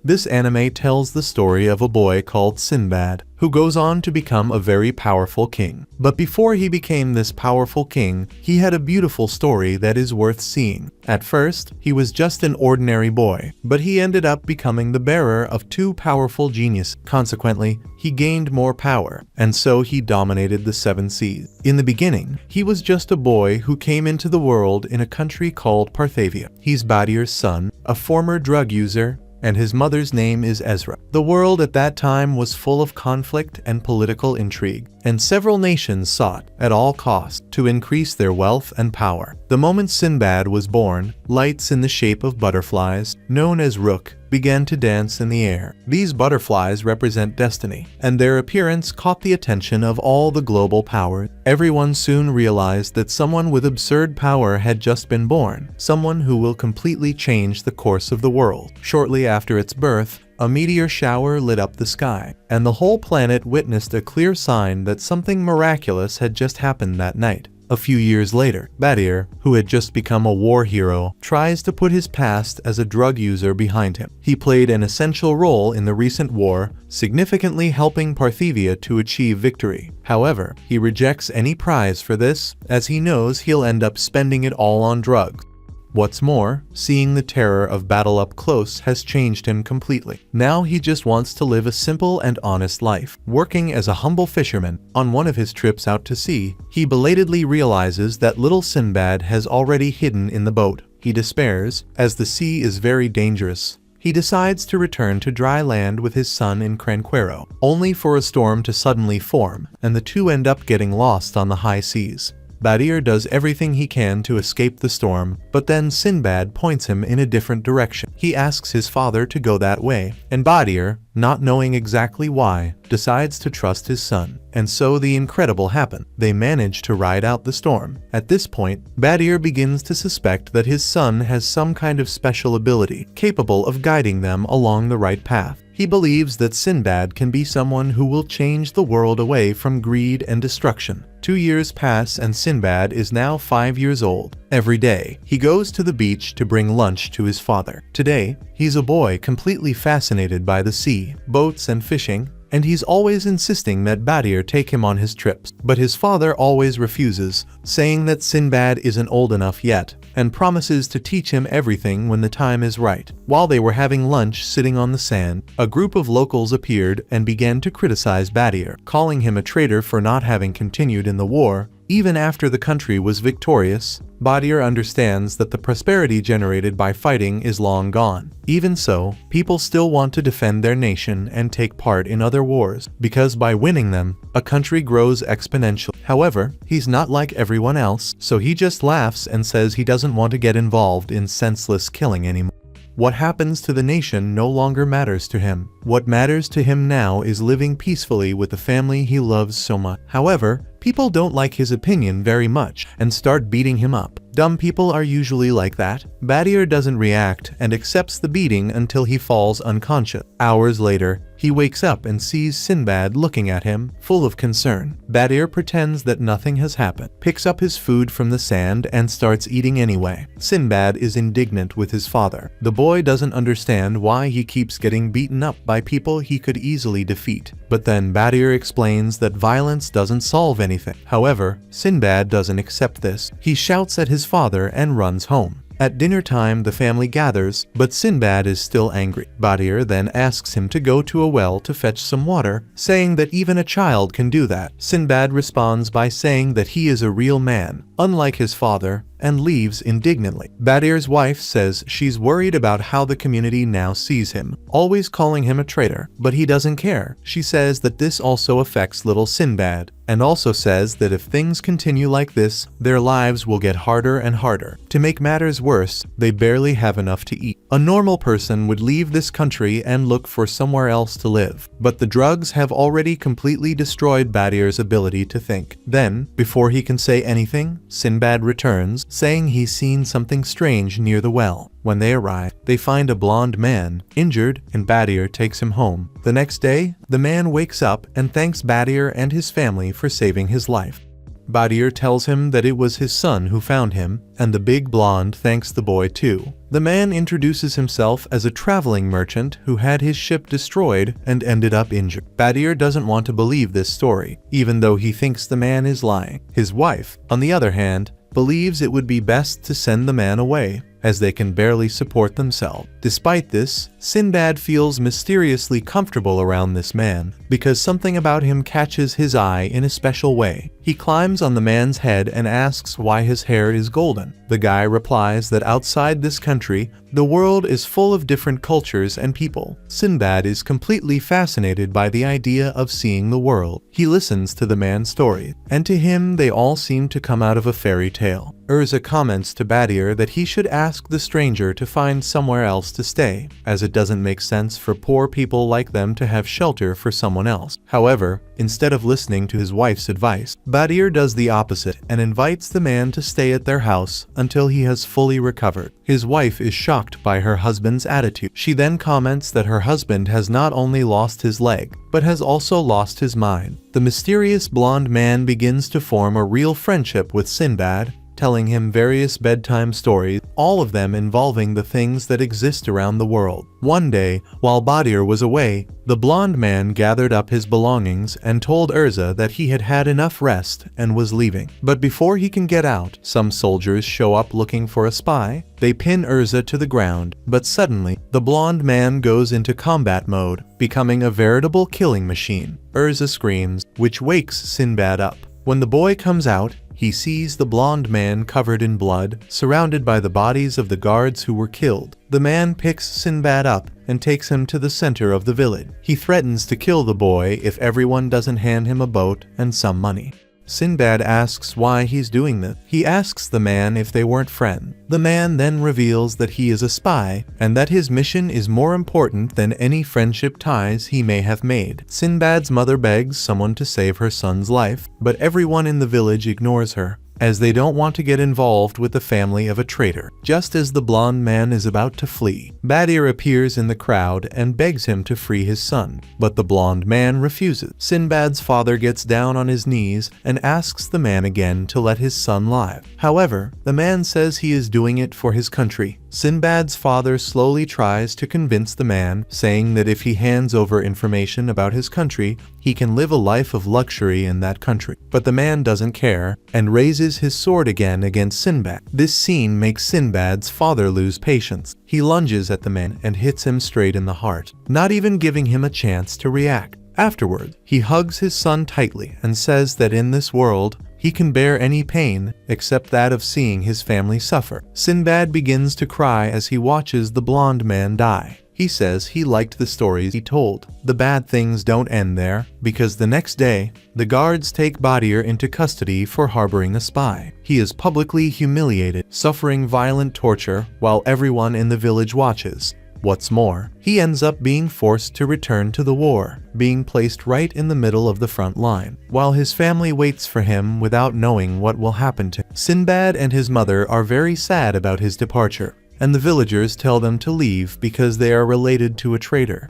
This anime tells the story of a boy called Sinbad, who goes on to become a very powerful king. But before he became this powerful king, he had a beautiful story that is worth seeing. At first, he was just an ordinary boy, but he ended up becoming the bearer of two powerful geniuses. Consequently, he gained more power, and so he dominated the seven seas. In the beginning, he was just a boy who came into the world in a country called Parthavia. He's Badir's son, a former drug user, and his mother's name is Ezra. The world at that time was full of conflict and political intrigue, and several nations sought, at all costs, to increase their wealth and power. The moment Sinbad was born, lights in the shape of butterflies, known as rook, began to dance in the air. These butterflies represent destiny, and their appearance caught the attention of all the global powers. Everyone soon realized that someone with absurd power had just been born, someone who will completely change the course of the world. Shortly after its birth, a meteor shower lit up the sky, and the whole planet witnessed a clear sign that something miraculous had just happened that night. A few years later, Badir, who had just become a war hero, tries to put his past as a drug user behind him. He played an essential role in the recent war, significantly helping Parthavia to achieve victory. However, he rejects any prize for this, as he knows he'll end up spending it all on drugs. What's more, seeing the terror of battle up close has changed him completely. Now he just wants to live a simple and honest life. Working as a humble fisherman, on one of his trips out to sea, he belatedly realizes that little Sinbad has already hidden in the boat. He despairs, as the sea is very dangerous. He decides to return to dry land with his son in Cranquero, only for a storm to suddenly form, and the two end up getting lost on the high seas. Badir does everything he can to escape the storm, but then Sinbad points him in a different direction. He asks his father to go that way, and Badir, not knowing exactly why, decides to trust his son. And so the incredible happens. They manage to ride out the storm. At this point, Badir begins to suspect that his son has some kind of special ability, capable of guiding them along the right path. He believes that Sinbad can be someone who will change the world away from greed and destruction. 2 years pass and Sinbad is now 5 years old. Every day, he goes to the beach to bring lunch to his father. Today, he's a boy completely fascinated by the sea, boats and fishing, and he's always insisting that Badir take him on his trips. But his father always refuses, saying that Sinbad isn't old enough yet, and promises to teach him everything when the time is right. While they were having lunch sitting on the sand, a group of locals appeared and began to criticize Badir, calling him a traitor for not having continued in the war. Even after the country was victorious, Badir understands that the prosperity generated by fighting is long gone. Even so, people still want to defend their nation and take part in other wars, because by winning them, a country grows exponentially. However, he's not like everyone else, so he just laughs and says he doesn't want to get involved in senseless killing anymore. What happens to the nation no longer matters to him. What matters to him now is living peacefully with the family he loves so much. However, people don't like his opinion very much and start beating him up. Dumb people are usually like that. Badir doesn't react and accepts the beating until he falls unconscious. Hours later, he wakes up and sees Sinbad looking at him, full of concern. Badir pretends that nothing has happened, picks up his food from the sand and starts eating anyway. Sinbad is indignant with his father. The boy doesn't understand why he keeps getting beaten up by people he could easily defeat. But then Badir explains that violence doesn't solve anything. However, Sinbad doesn't accept this. He shouts at his father and runs home. At dinner time, the family gathers, but Sinbad is still angry. Badir then asks him to go to a well to fetch some water, saying that even a child can do that. Sinbad responds by saying that he is a real man, unlike his father, and leaves indignantly. Badir's wife says she's worried about how the community now sees him, always calling him a traitor, but he doesn't care. She says that this also affects little Sinbad, and also says that if things continue like this, their lives will get harder and harder. To make matters worse, they barely have enough to eat. A normal person would leave this country and look for somewhere else to live, but the drugs have already completely destroyed Badir's ability to think. Then, before he can say anything, Sinbad returns, saying he's seen something strange near the well. When they arrive, they find a blonde man, injured, and Badir takes him home. The next day, the man wakes up and thanks Badir and his family for saving his life. Badir tells him that it was his son who found him, and the big blonde thanks the boy too. The man introduces himself as a traveling merchant who had his ship destroyed and ended up injured. Badir doesn't want to believe this story, even though he thinks the man is lying. His wife, on the other hand, believes it would be best to send the man away, as they can barely support themselves. Despite this, Sinbad feels mysteriously comfortable around this man, because something about him catches his eye in a special way. He climbs on the man's head and asks why his hair is golden. The guy replies that outside this country, the world is full of different cultures and people. Sinbad is completely fascinated by the idea of seeing the world. He listens to the man's story, and to him they all seem to come out of a fairy tale. Urza comments to Badir that he should ask the stranger to find somewhere else to stay, as it doesn't make sense for poor people like them to have shelter for someone else. However, instead of listening to his wife's advice, Badir does the opposite and invites the man to stay at their house until he has fully recovered. His wife is shocked by her husband's attitude. She then comments that her husband has not only lost his leg, but has also lost his mind. The mysterious blonde man begins to form a real friendship with Sinbad, telling him various bedtime stories, all of them involving the things that exist around the world. One day, while Badir was away, the blonde man gathered up his belongings and told Urza that he had had enough rest and was leaving. But before he can get out, some soldiers show up looking for a spy. They pin Urza to the ground, but suddenly, the blonde man goes into combat mode, becoming a veritable killing machine. Urza screams, which wakes Sinbad up. When the boy comes out, he sees the blonde man covered in blood, surrounded by the bodies of the guards who were killed. The man picks Sinbad up and takes him to the center of the village. He threatens to kill the boy if everyone doesn't hand him a boat and some money. Sinbad asks why he's doing this. He asks the man if they weren't friends. The man then reveals that he is a spy and that his mission is more important than any friendship ties he may have made. Sinbad's mother begs someone to save her son's life, but everyone in the village ignores her, as they don't want to get involved with the family of a traitor. Just as the blonde man is about to flee, Badir appears in the crowd and begs him to free his son, but the blonde man refuses. Sinbad's father gets down on his knees and asks the man again to let his son live. However, the man says he is doing it for his country. Sinbad's father slowly tries to convince the man, saying that if he hands over information about his country, he can live a life of luxury in that country. But the man doesn't care and raises his sword again against Sinbad. This scene makes Sinbad's father lose patience. He lunges at the man and hits him straight in the heart, not even giving him a chance to react. Afterward, he hugs his son tightly and says that in this world, he can bear any pain except that of seeing his family suffer. Sinbad begins to cry as he watches the blonde man die. He says he liked the stories he told. The bad things don't end there, because the next day, the guards take Badir into custody for harboring a spy. He is publicly humiliated, suffering violent torture while everyone in the village watches. What's more, he ends up being forced to return to the war, being placed right in the middle of the front line, while his family waits for him without knowing what will happen to him. Sinbad and his mother are very sad about his departure, and the villagers tell them to leave because they are related to a traitor.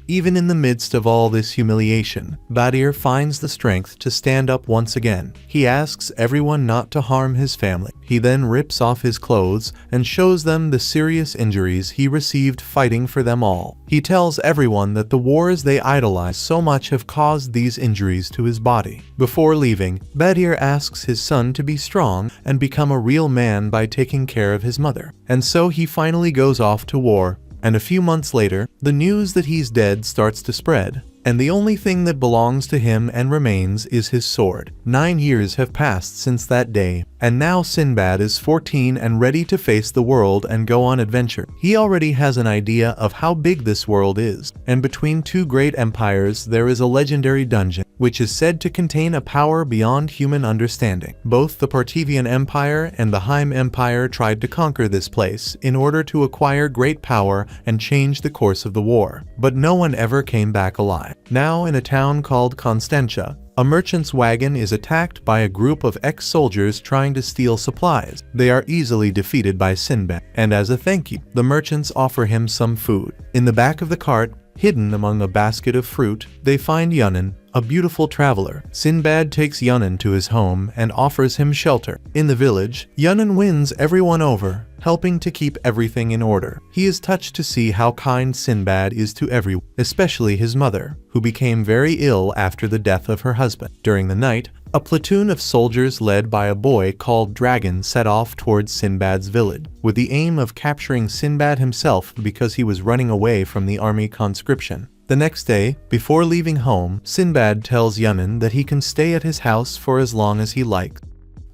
Even in the midst of all this humiliation, Badir finds the strength to stand up once again. He asks everyone not to harm his family. He then rips off his clothes and shows them the serious injuries he received fighting for them all. He tells everyone that the wars they idolize so much have caused these injuries to his body. Before leaving, Badir asks his son to be strong and become a real man by taking care of his mother. And so he finally goes off to war. And a few months later, the news that he's dead starts to spread, and the only thing that belongs to him and remains is his sword. 9 years have passed since that day, and now Sinbad is 14 and ready to face the world and go on adventure. He already has an idea of how big this world is, and between two great empires there is a legendary dungeon, which is said to contain a power beyond human understanding. Both the Parthian Empire and the Heim Empire tried to conquer this place in order to acquire great power and change the course of the war, but no one ever came back alive. Now in a town called Constantia, a merchant's wagon is attacked by a group of ex-soldiers trying to steal supplies. They are easily defeated by Sinbad, and as a thank you, the merchants offer him some food. In the back of the cart, hidden among a basket of fruit, they find Yunan, a beautiful traveler. Sinbad takes Yunnan to his home and offers him shelter. In the village, Yunnan wins everyone over, helping to keep everything in order. He is touched to see how kind Sinbad is to everyone, especially his mother, who became very ill after the death of her husband. During the night, a platoon of soldiers led by a boy called Dragon set off towards Sinbad's village, with the aim of capturing Sinbad himself because he was running away from the army conscription. The next day, before leaving home, Sinbad tells Yunnan that he can stay at his house for as long as he likes.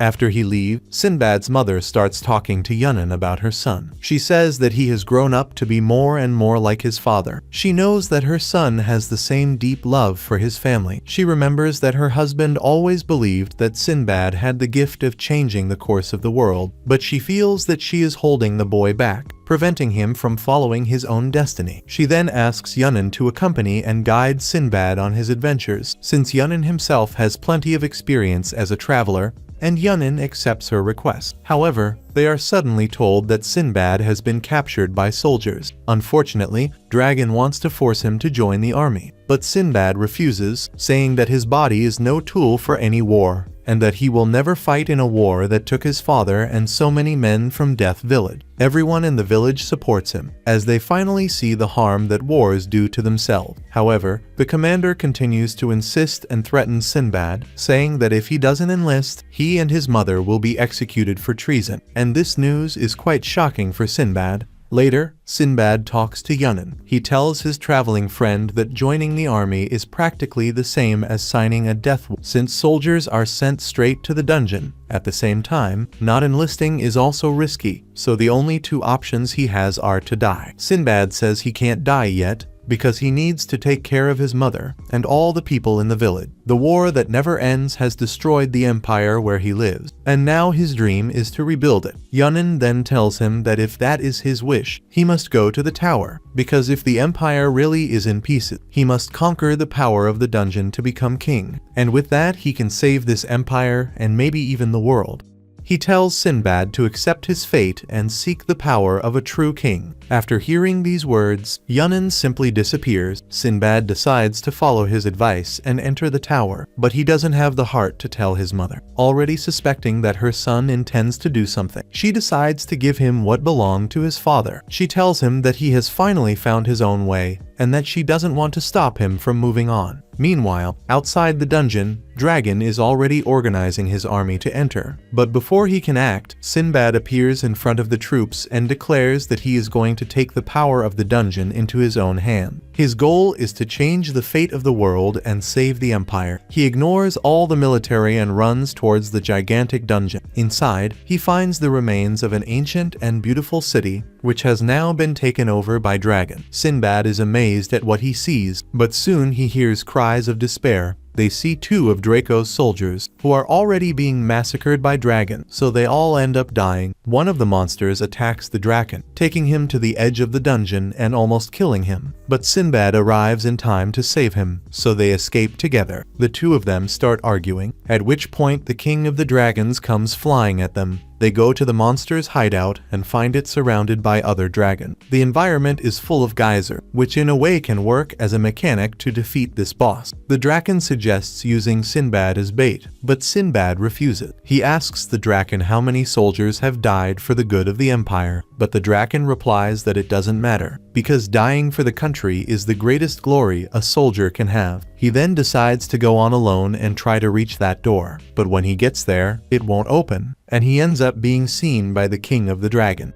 After he leaves, Sinbad's mother starts talking to Yunnan about her son. She says that he has grown up to be more and more like his father. She knows that her son has the same deep love for his family. She remembers that her husband always believed that Sinbad had the gift of changing the course of the world, but she feels that she is holding the boy back, preventing him from following his own destiny. She then asks Yunnan to accompany and guide Sinbad on his adventures, since Yunnan himself has plenty of experience as a traveler, and Yunnan accepts her request. However, they are suddenly told that Sinbad has been captured by soldiers. Unfortunately, Dragon wants to force him to join the army, but Sinbad refuses, saying that his body is no tool for any war, and that he will never fight in a war that took his father and so many men from Death Village. Everyone in the village supports him, as they finally see the harm that wars do to themselves. However, the commander continues to insist and threatens Sinbad, saying that if he doesn't enlist, he and his mother will be executed for treason, and this news is quite shocking for Sinbad. Later, Sinbad talks to Yunnan. He tells his traveling friend that joining the army is practically the same as signing a death warrant, since soldiers are sent straight to the dungeon. At the same time, not enlisting is also risky, so the only two options he has are to die. Sinbad says he can't die yet, because he needs to take care of his mother and all the people in the village. The war that never ends has destroyed the empire where he lives, and now his dream is to rebuild it. Yunnan then tells him that if that is his wish, he must go to the tower, because if the empire really is in pieces, he must conquer the power of the dungeon to become king, and with that he can save this empire and maybe even the world. He tells Sinbad to accept his fate and seek the power of a true king. After hearing these words, Yunnan simply disappears. Sinbad decides to follow his advice and enter the tower, but he doesn't have the heart to tell his mother. Already suspecting that her son intends to do something, she decides to give him what belonged to his father. She tells him that he has finally found his own way, and that she doesn't want to stop him from moving on. Meanwhile, outside the dungeon, Dragon is already organizing his army to enter. But before he can act, Sinbad appears in front of the troops and declares that he is going to take the power of the dungeon into his own hand. His goal is to change the fate of the world and save the empire. He ignores all the military and runs towards the gigantic dungeon. Inside, he finds the remains of an ancient and beautiful city, which has now been taken over by Dragon. Sinbad is amazed at what he sees, but soon he hears cries of despair. They see two of Draco's soldiers, who are already being massacred by Dragon, so they all end up dying. One of the monsters attacks the Draken, taking him to the edge of the dungeon and almost killing him. But Sinbad arrives in time to save him, so they escape together. The two of them start arguing, at which point the king of the dragons comes flying at them. They go to the monster's hideout and find it surrounded by other dragons. The environment is full of geyser, which in a way can work as a mechanic to defeat this boss. The Draken suggests using Sinbad as bait, but Sinbad refuses. He asks the Draken how many soldiers have died for the good of the empire, but the Draken replies that it doesn't matter, because dying for the country is the greatest glory a soldier can have. He then decides to go on alone and try to reach that door, but when he gets there, it won't open, and he ends up being seen by the king of the dragon.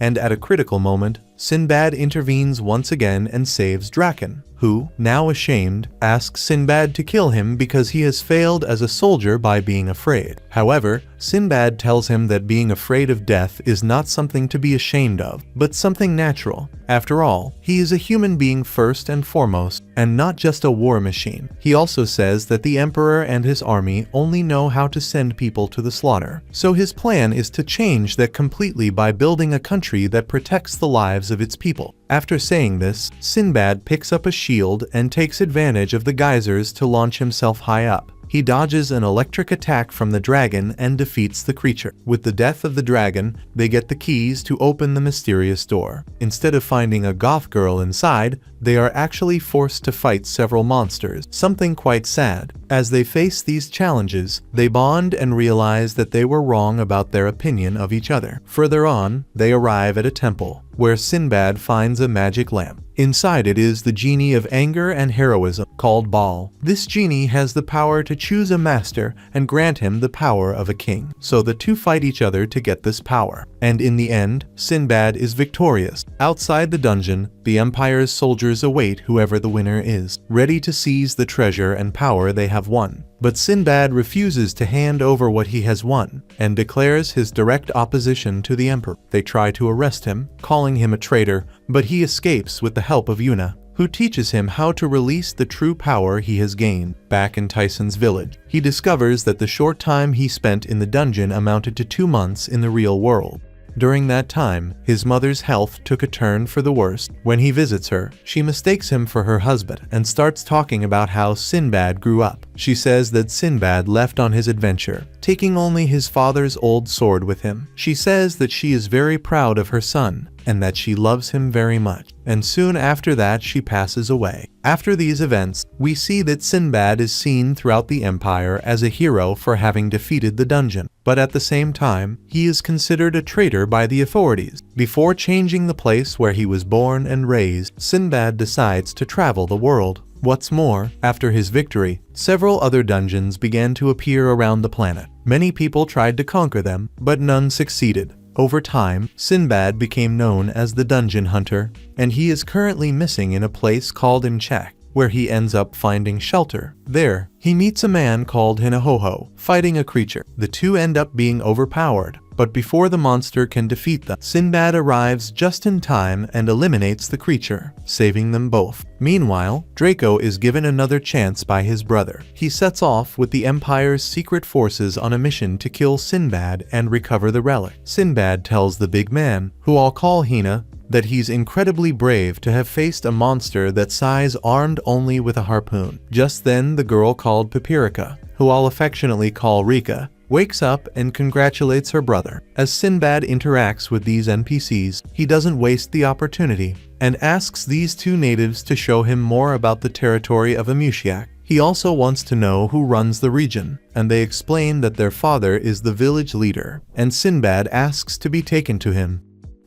And at a critical moment, Sinbad intervenes once again and saves Draken, who, now ashamed, asks Sinbad to kill him because he has failed as a soldier by being afraid. However, Sinbad tells him that being afraid of death is not something to be ashamed of, but something natural. After all, he is a human being first and foremost, and not just a war machine. He also says that the emperor and his army only know how to send people to the slaughter. So his plan is to change that completely by building a country that protects the lives of its people. After saying this, Sinbad picks up a shield and takes advantage of the geysers to launch himself high up. He dodges an electric attack from the dragon and defeats the creature. With the death of the dragon, they get the keys to open the mysterious door. Instead of finding a goth girl inside, they are actually forced to fight several monsters, something quite sad. As they face these challenges, they bond and realize that they were wrong about their opinion of each other. Further on, they arrive at a temple, where Sinbad finds a magic lamp. Inside it is the genie of anger and heroism, called Baal. This genie has the power to choose a master and grant him the power of a king. So the two fight each other to get this power. And in the end, Sinbad is victorious. Outside the dungeon, the Empire's soldiers await whoever the winner is, ready to seize the treasure and power they have won. But Sinbad refuses to hand over what he has won, and declares his direct opposition to the emperor. They try to arrest him, calling him a traitor, but he escapes with the help of Yuna, who teaches him how to release the true power he has gained. Back in Tyson's village, he discovers that the short time he spent in the dungeon amounted to 2 months in the real world. During that time, his mother's health took a turn for the worse. When he visits her, she mistakes him for her husband and starts talking about how Sinbad grew up. She says that Sinbad left on his adventure, taking only his father's old sword with him. She says that she is very proud of her son and that she loves him very much. And soon after that, she passes away. After these events, we see that Sinbad is seen throughout the Empire as a hero for having defeated the dungeon. But at the same time, he is considered a traitor by the authorities. Before changing the place where he was born and raised, Sinbad decides to travel the world. What's more, after his victory, several other dungeons began to appear around the planet. Many people tried to conquer them, but none succeeded. Over time, Sinbad became known as the Dungeon Hunter, and he is currently missing in a place called Inchak, where he ends up finding shelter. There, he meets a man called Hinahoho, fighting a creature. The two end up being overpowered, but before the monster can defeat them, Sinbad arrives just in time and eliminates the creature, saving them both. Meanwhile, Draco is given another chance by his brother. He sets off with the Empire's secret forces on a mission to kill Sinbad and recover the relic. Sinbad tells the big man, who I'll call Hina, that he's incredibly brave to have faced a monster that size armed only with a harpoon. Just then, the girl called Papirica, who I'll affectionately call Rika, wakes up and congratulates her brother. As Sinbad interacts with these NPCs, he doesn't waste the opportunity and asks these two natives to show him more about the territory of Amushiak. He also wants to know who runs the region, and they explain that their father is the village leader, and Sinbad asks to be taken to him.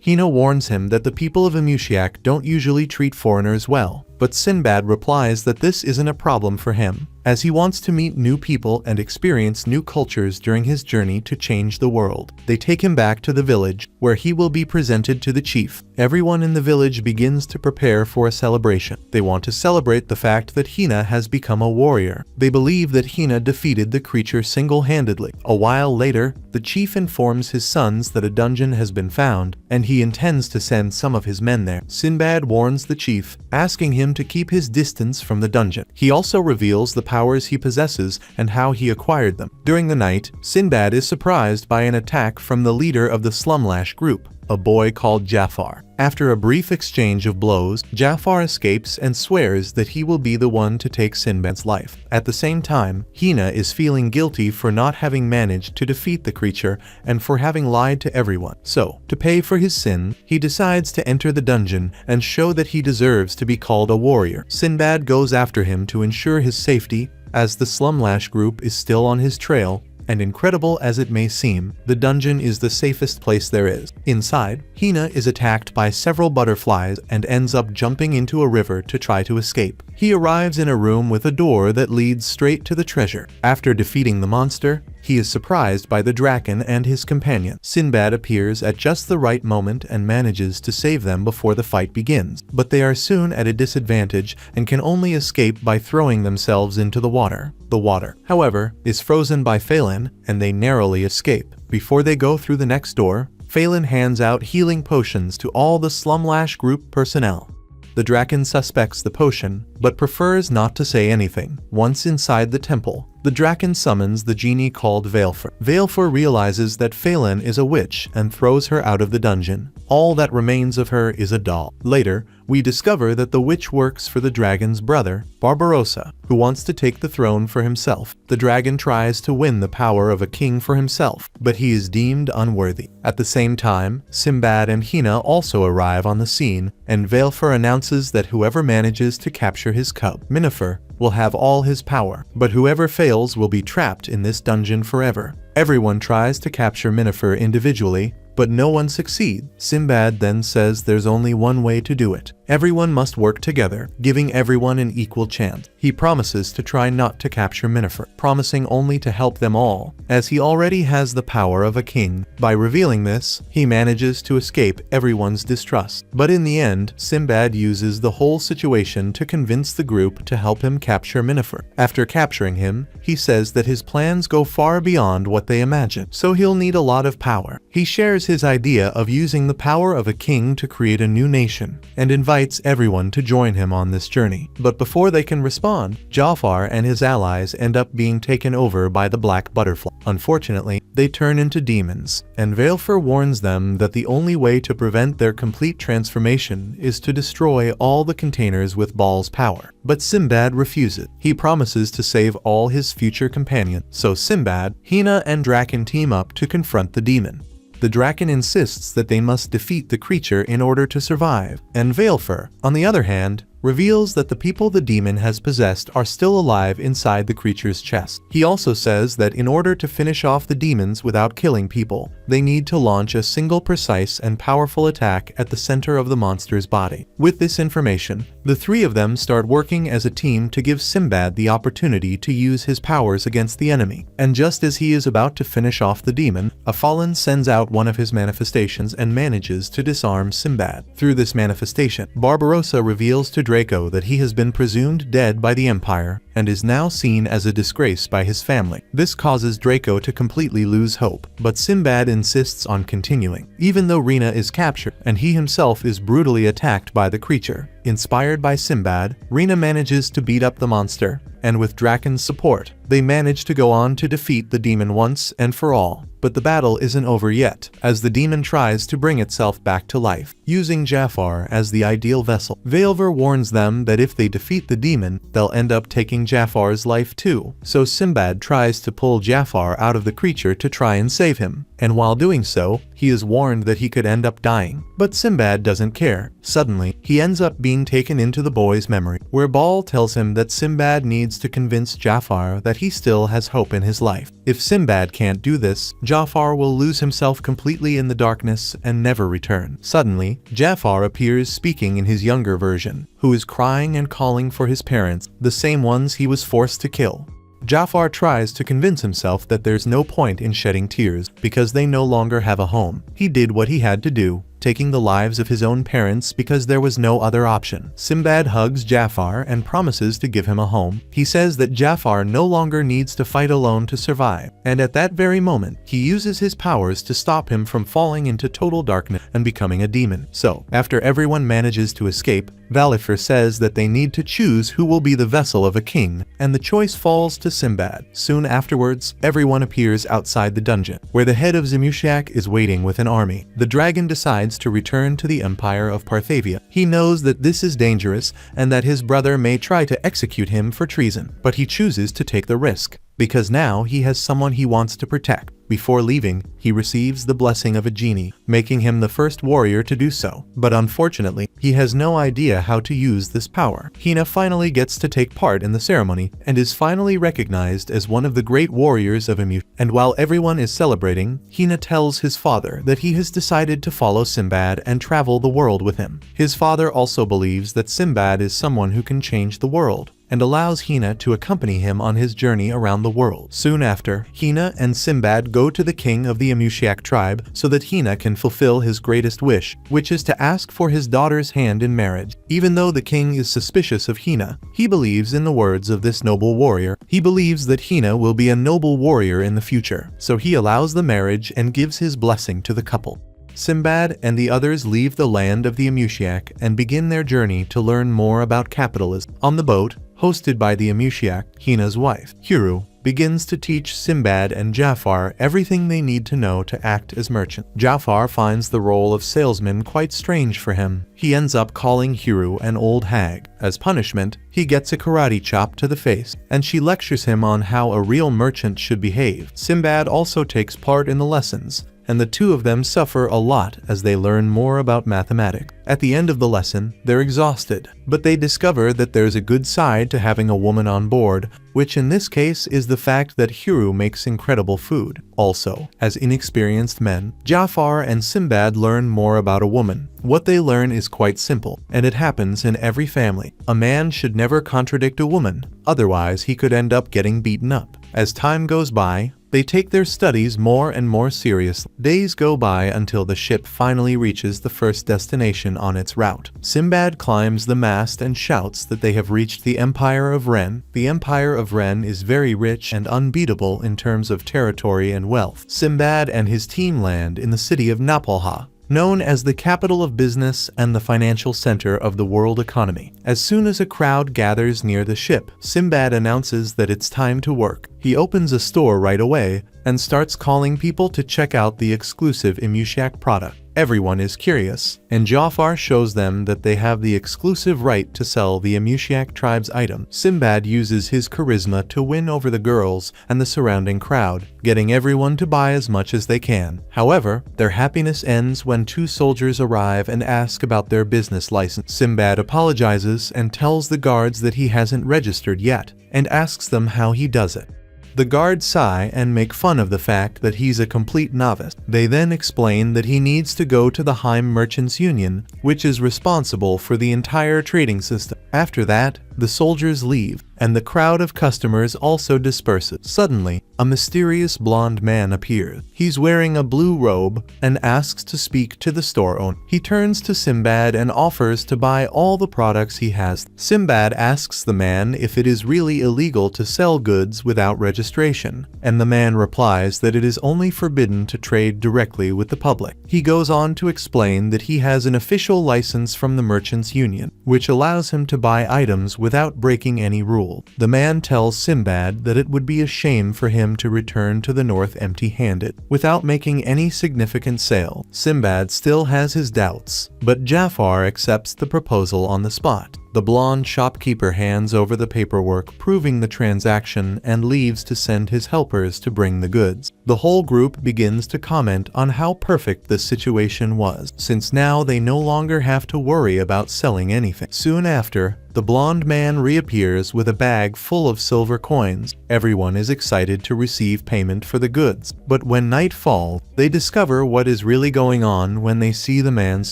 Hina warns him that the people of Amushiak don't usually treat foreigners well, but Sinbad replies that this isn't a problem for him, as he wants to meet new people and experience new cultures during his journey to change the world. They take him back to the village, where he will be presented to the chief. Everyone in the village begins to prepare for a celebration. They want to celebrate the fact that Hina has become a warrior. They believe that Hina defeated the creature single-handedly. A while later, the chief informs his sons that a dungeon has been found, and he intends to send some of his men there. Sinbad warns the chief, asking him to keep his distance from the dungeon. He also reveals the powers he possesses and how he acquired them. During the night, Sinbad is surprised by an attack from the leader of the Slumlash group, a boy called Jafar. After a brief exchange of blows, Jafar escapes and swears that he will be the one to take Sinbad's life. At the same time, Hina is feeling guilty for not having managed to defeat the creature and for having lied to everyone. So, to pay for his sin, he decides to enter the dungeon and show that he deserves to be called a warrior. Sinbad goes after him to ensure his safety, as the Slumlash group is still on his trail, and incredible as it may seem, the dungeon is the safest place there is. Inside, Hina is attacked by several butterflies and ends up jumping into a river to try to escape. He arrives in a room with a door that leads straight to the treasure. After defeating the monster, he is surprised by the Draken and his companion. Sinbad appears at just the right moment and manages to save them before the fight begins, but they are soon at a disadvantage and can only escape by throwing themselves into the water. The water, however, is frozen by Phelan, and they narrowly escape. Before they go through the next door, Phelan hands out healing potions to all the Slumlash group personnel. The Draken suspects the potion, but prefers not to say anything. Once inside the temple, the Draken summons the genie called Veilfor. Veilfor realizes that Phelan is a witch and throws her out of the dungeon. All that remains of her is a doll. Later, we discover that the witch works for the dragon's brother, Barbarossa, who wants to take the throne for himself. The dragon tries to win the power of a king for himself, but he is deemed unworthy. At the same time, Sinbad and Hina also arrive on the scene, and Valefor announces that whoever manages to capture his cub, Minifer, will have all his power, but whoever fails will be trapped in this dungeon forever. Everyone tries to capture Minifer individually, but no one succeeds. Sinbad then says there's only one way to do it. Everyone must work together, giving everyone an equal chance. He promises to try not to capture Minifer, promising only to help them all, as he already has the power of a king. By revealing this, he manages to escape everyone's distrust. But in the end, Sinbad uses the whole situation to convince the group to help him capture Minifer. After capturing him, he says that his plans go far beyond what they imagine, so he'll need a lot of power. He shares his idea of using the power of a king to create a new nation, and invites everyone to join him on this journey. But before they can respond, Jafar and his allies end up being taken over by the Black Butterfly. Unfortunately, they turn into demons, and Valefor warns them that the only way to prevent their complete transformation is to destroy all the containers with Baal's power. But Sinbad refuses. He promises to save all his future companions, so Sinbad, Hina, and Draken team up to confront the demon. The Draken insists that they must defeat the creature in order to survive, and Valefor, on the other hand, reveals that the people the demon has possessed are still alive inside the creature's chest. He also says that in order to finish off the demons without killing people, they need to launch a single precise and powerful attack at the center of the monster's body. With this information, the three of them start working as a team to give Sinbad the opportunity to use his powers against the enemy. And just as he is about to finish off the demon, a fallen sends out one of his manifestations and manages to disarm Sinbad. Through this manifestation, Barbarossa reveals to Draco that he has been presumed dead by the Empire and is now seen as a disgrace by his family. This causes Draco to completely lose hope, but Sinbad insists on continuing, even though Rina is captured and he himself is brutally attacked by the creature. Inspired by Sinbad, Rina manages to beat up the monster, and with Draken's support, they manage to go on to defeat the demon once and for all. But the battle isn't over yet, as the demon tries to bring itself back to life, using Jafar as the ideal vessel. Valefor warns them that if they defeat the demon, they'll end up taking Jafar's life too. So Sinbad tries to pull Jafar out of the creature to try and save him, and while doing so, he is warned that he could end up dying. But Sinbad doesn't care. Suddenly, he ends up being taken into the boy's memory, where Baal tells him that Sinbad needs to convince Jafar that he still has hope in his life. If Sinbad can't do this, Jafar will lose himself completely in the darkness and never return. Suddenly, Jafar appears speaking in his younger version, who is crying and calling for his parents, the same ones he was forced to kill. Jafar tries to convince himself that there's no point in shedding tears because they no longer have a home. He did what he had to do, taking the lives of his own parents because there was no other option. Sinbad hugs Jafar and promises to give him a home. He says that Jafar no longer needs to fight alone to survive, and at that very moment, he uses his powers to stop him from falling into total darkness and becoming a demon. So, after everyone manages to escape, Valefor says that they need to choose who will be the vessel of a king, and the choice falls to Sinbad. Soon afterwards, everyone appears outside the dungeon, where the head of Zamushak is waiting with an army. The dragon decides to return to the Empire of Parthavia. He knows that this is dangerous and that his brother may try to execute him for treason, but he chooses to take the risk, because now he has someone he wants to protect. Before leaving, he receives the blessing of a genie, making him the first warrior to do so. But unfortunately, he has no idea how to use this power. Hina finally gets to take part in the ceremony and is finally recognized as one of the great warriors of Emu. And while everyone is celebrating, Hina tells his father that he has decided to follow Sinbad and travel the world with him. His father also believes that Sinbad is someone who can change the world, and allows Hina to accompany him on his journey around the world. Soon after, Hina and Sinbad go to the king of the Amushiak tribe so that Hina can fulfill his greatest wish, which is to ask for his daughter's hand in marriage. Even though the king is suspicious of Hina, he believes in the words of this noble warrior. He believes that Hina will be a noble warrior in the future, so he allows the marriage and gives his blessing to the couple. Sinbad and the others leave the land of the Amushiak and begin their journey to learn more about capitalism. On the boat, hosted by the Amushiak, Hina's wife, Huru, begins to teach Sinbad and Jafar everything they need to know to act as merchants. Jafar finds the role of salesman quite strange for him. He ends up calling Hiro an old hag. As punishment, he gets a karate chop to the face, and she lectures him on how a real merchant should behave. Sinbad also takes part in the lessons, and the two of them suffer a lot as they learn more about mathematics. At the end of the lesson, they're exhausted, but they discover that there's a good side to having a woman on board, which in this case is the fact that Hiro makes incredible food. Also, as inexperienced men, Jafar and Sinbad learn more about a woman. What they learn is quite simple, and it happens in every family. A man should never contradict a woman, otherwise he could end up getting beaten up. As time goes by, they take their studies more and more seriously. Days go by until the ship finally reaches the first destination on its route. Sinbad climbs the mast and shouts that they have reached the Empire of Ren. The Empire of Ren is very rich and unbeatable in terms of territory and wealth. Sinbad and his team land in the city of Napolha, known as the capital of business and the financial center of the world economy. As soon as a crowd gathers near the ship, Sinbad announces that it's time to work. He opens a store right away and starts calling people to check out the exclusive Imushak product. Everyone is curious, and Jafar shows them that they have the exclusive right to sell the Imushak tribe's item. Sinbad uses his charisma to win over the girls and the surrounding crowd, getting everyone to buy as much as they can. However, their happiness ends when two soldiers arrive and ask about their business license. Sinbad apologizes and tells the guards that he hasn't registered yet, and asks them how he does it. The guards sigh and make fun of the fact that he's a complete novice. They then explain that he needs to go to the Heim Merchants Union, which is responsible for the entire trading system. After that, the soldiers leave, and the crowd of customers also disperses. Suddenly, a mysterious blonde man appears. He's wearing a blue robe and asks to speak to the store owner. He turns to Sinbad and offers to buy all the products he has. Sinbad asks the man if it is really illegal to sell goods without registration, and the man replies that it is only forbidden to trade directly with the public. He goes on to explain that he has an official license from the Merchants Union, which allows him to buy items without breaking any rule. The man tells Sinbad that it would be a shame for him to return to the north empty-handed, without making any significant sale. Sinbad still has his doubts, but Jafar accepts the proposal on the spot. The blonde shopkeeper hands over the paperwork proving the transaction and leaves to send his helpers to bring the goods. The whole group begins to comment on how perfect this situation was, since now they no longer have to worry about selling anything. Soon after, the blonde man reappears with a bag full of silver coins. Everyone is excited to receive payment for the goods, but when night falls, they discover what is really going on when they see the man's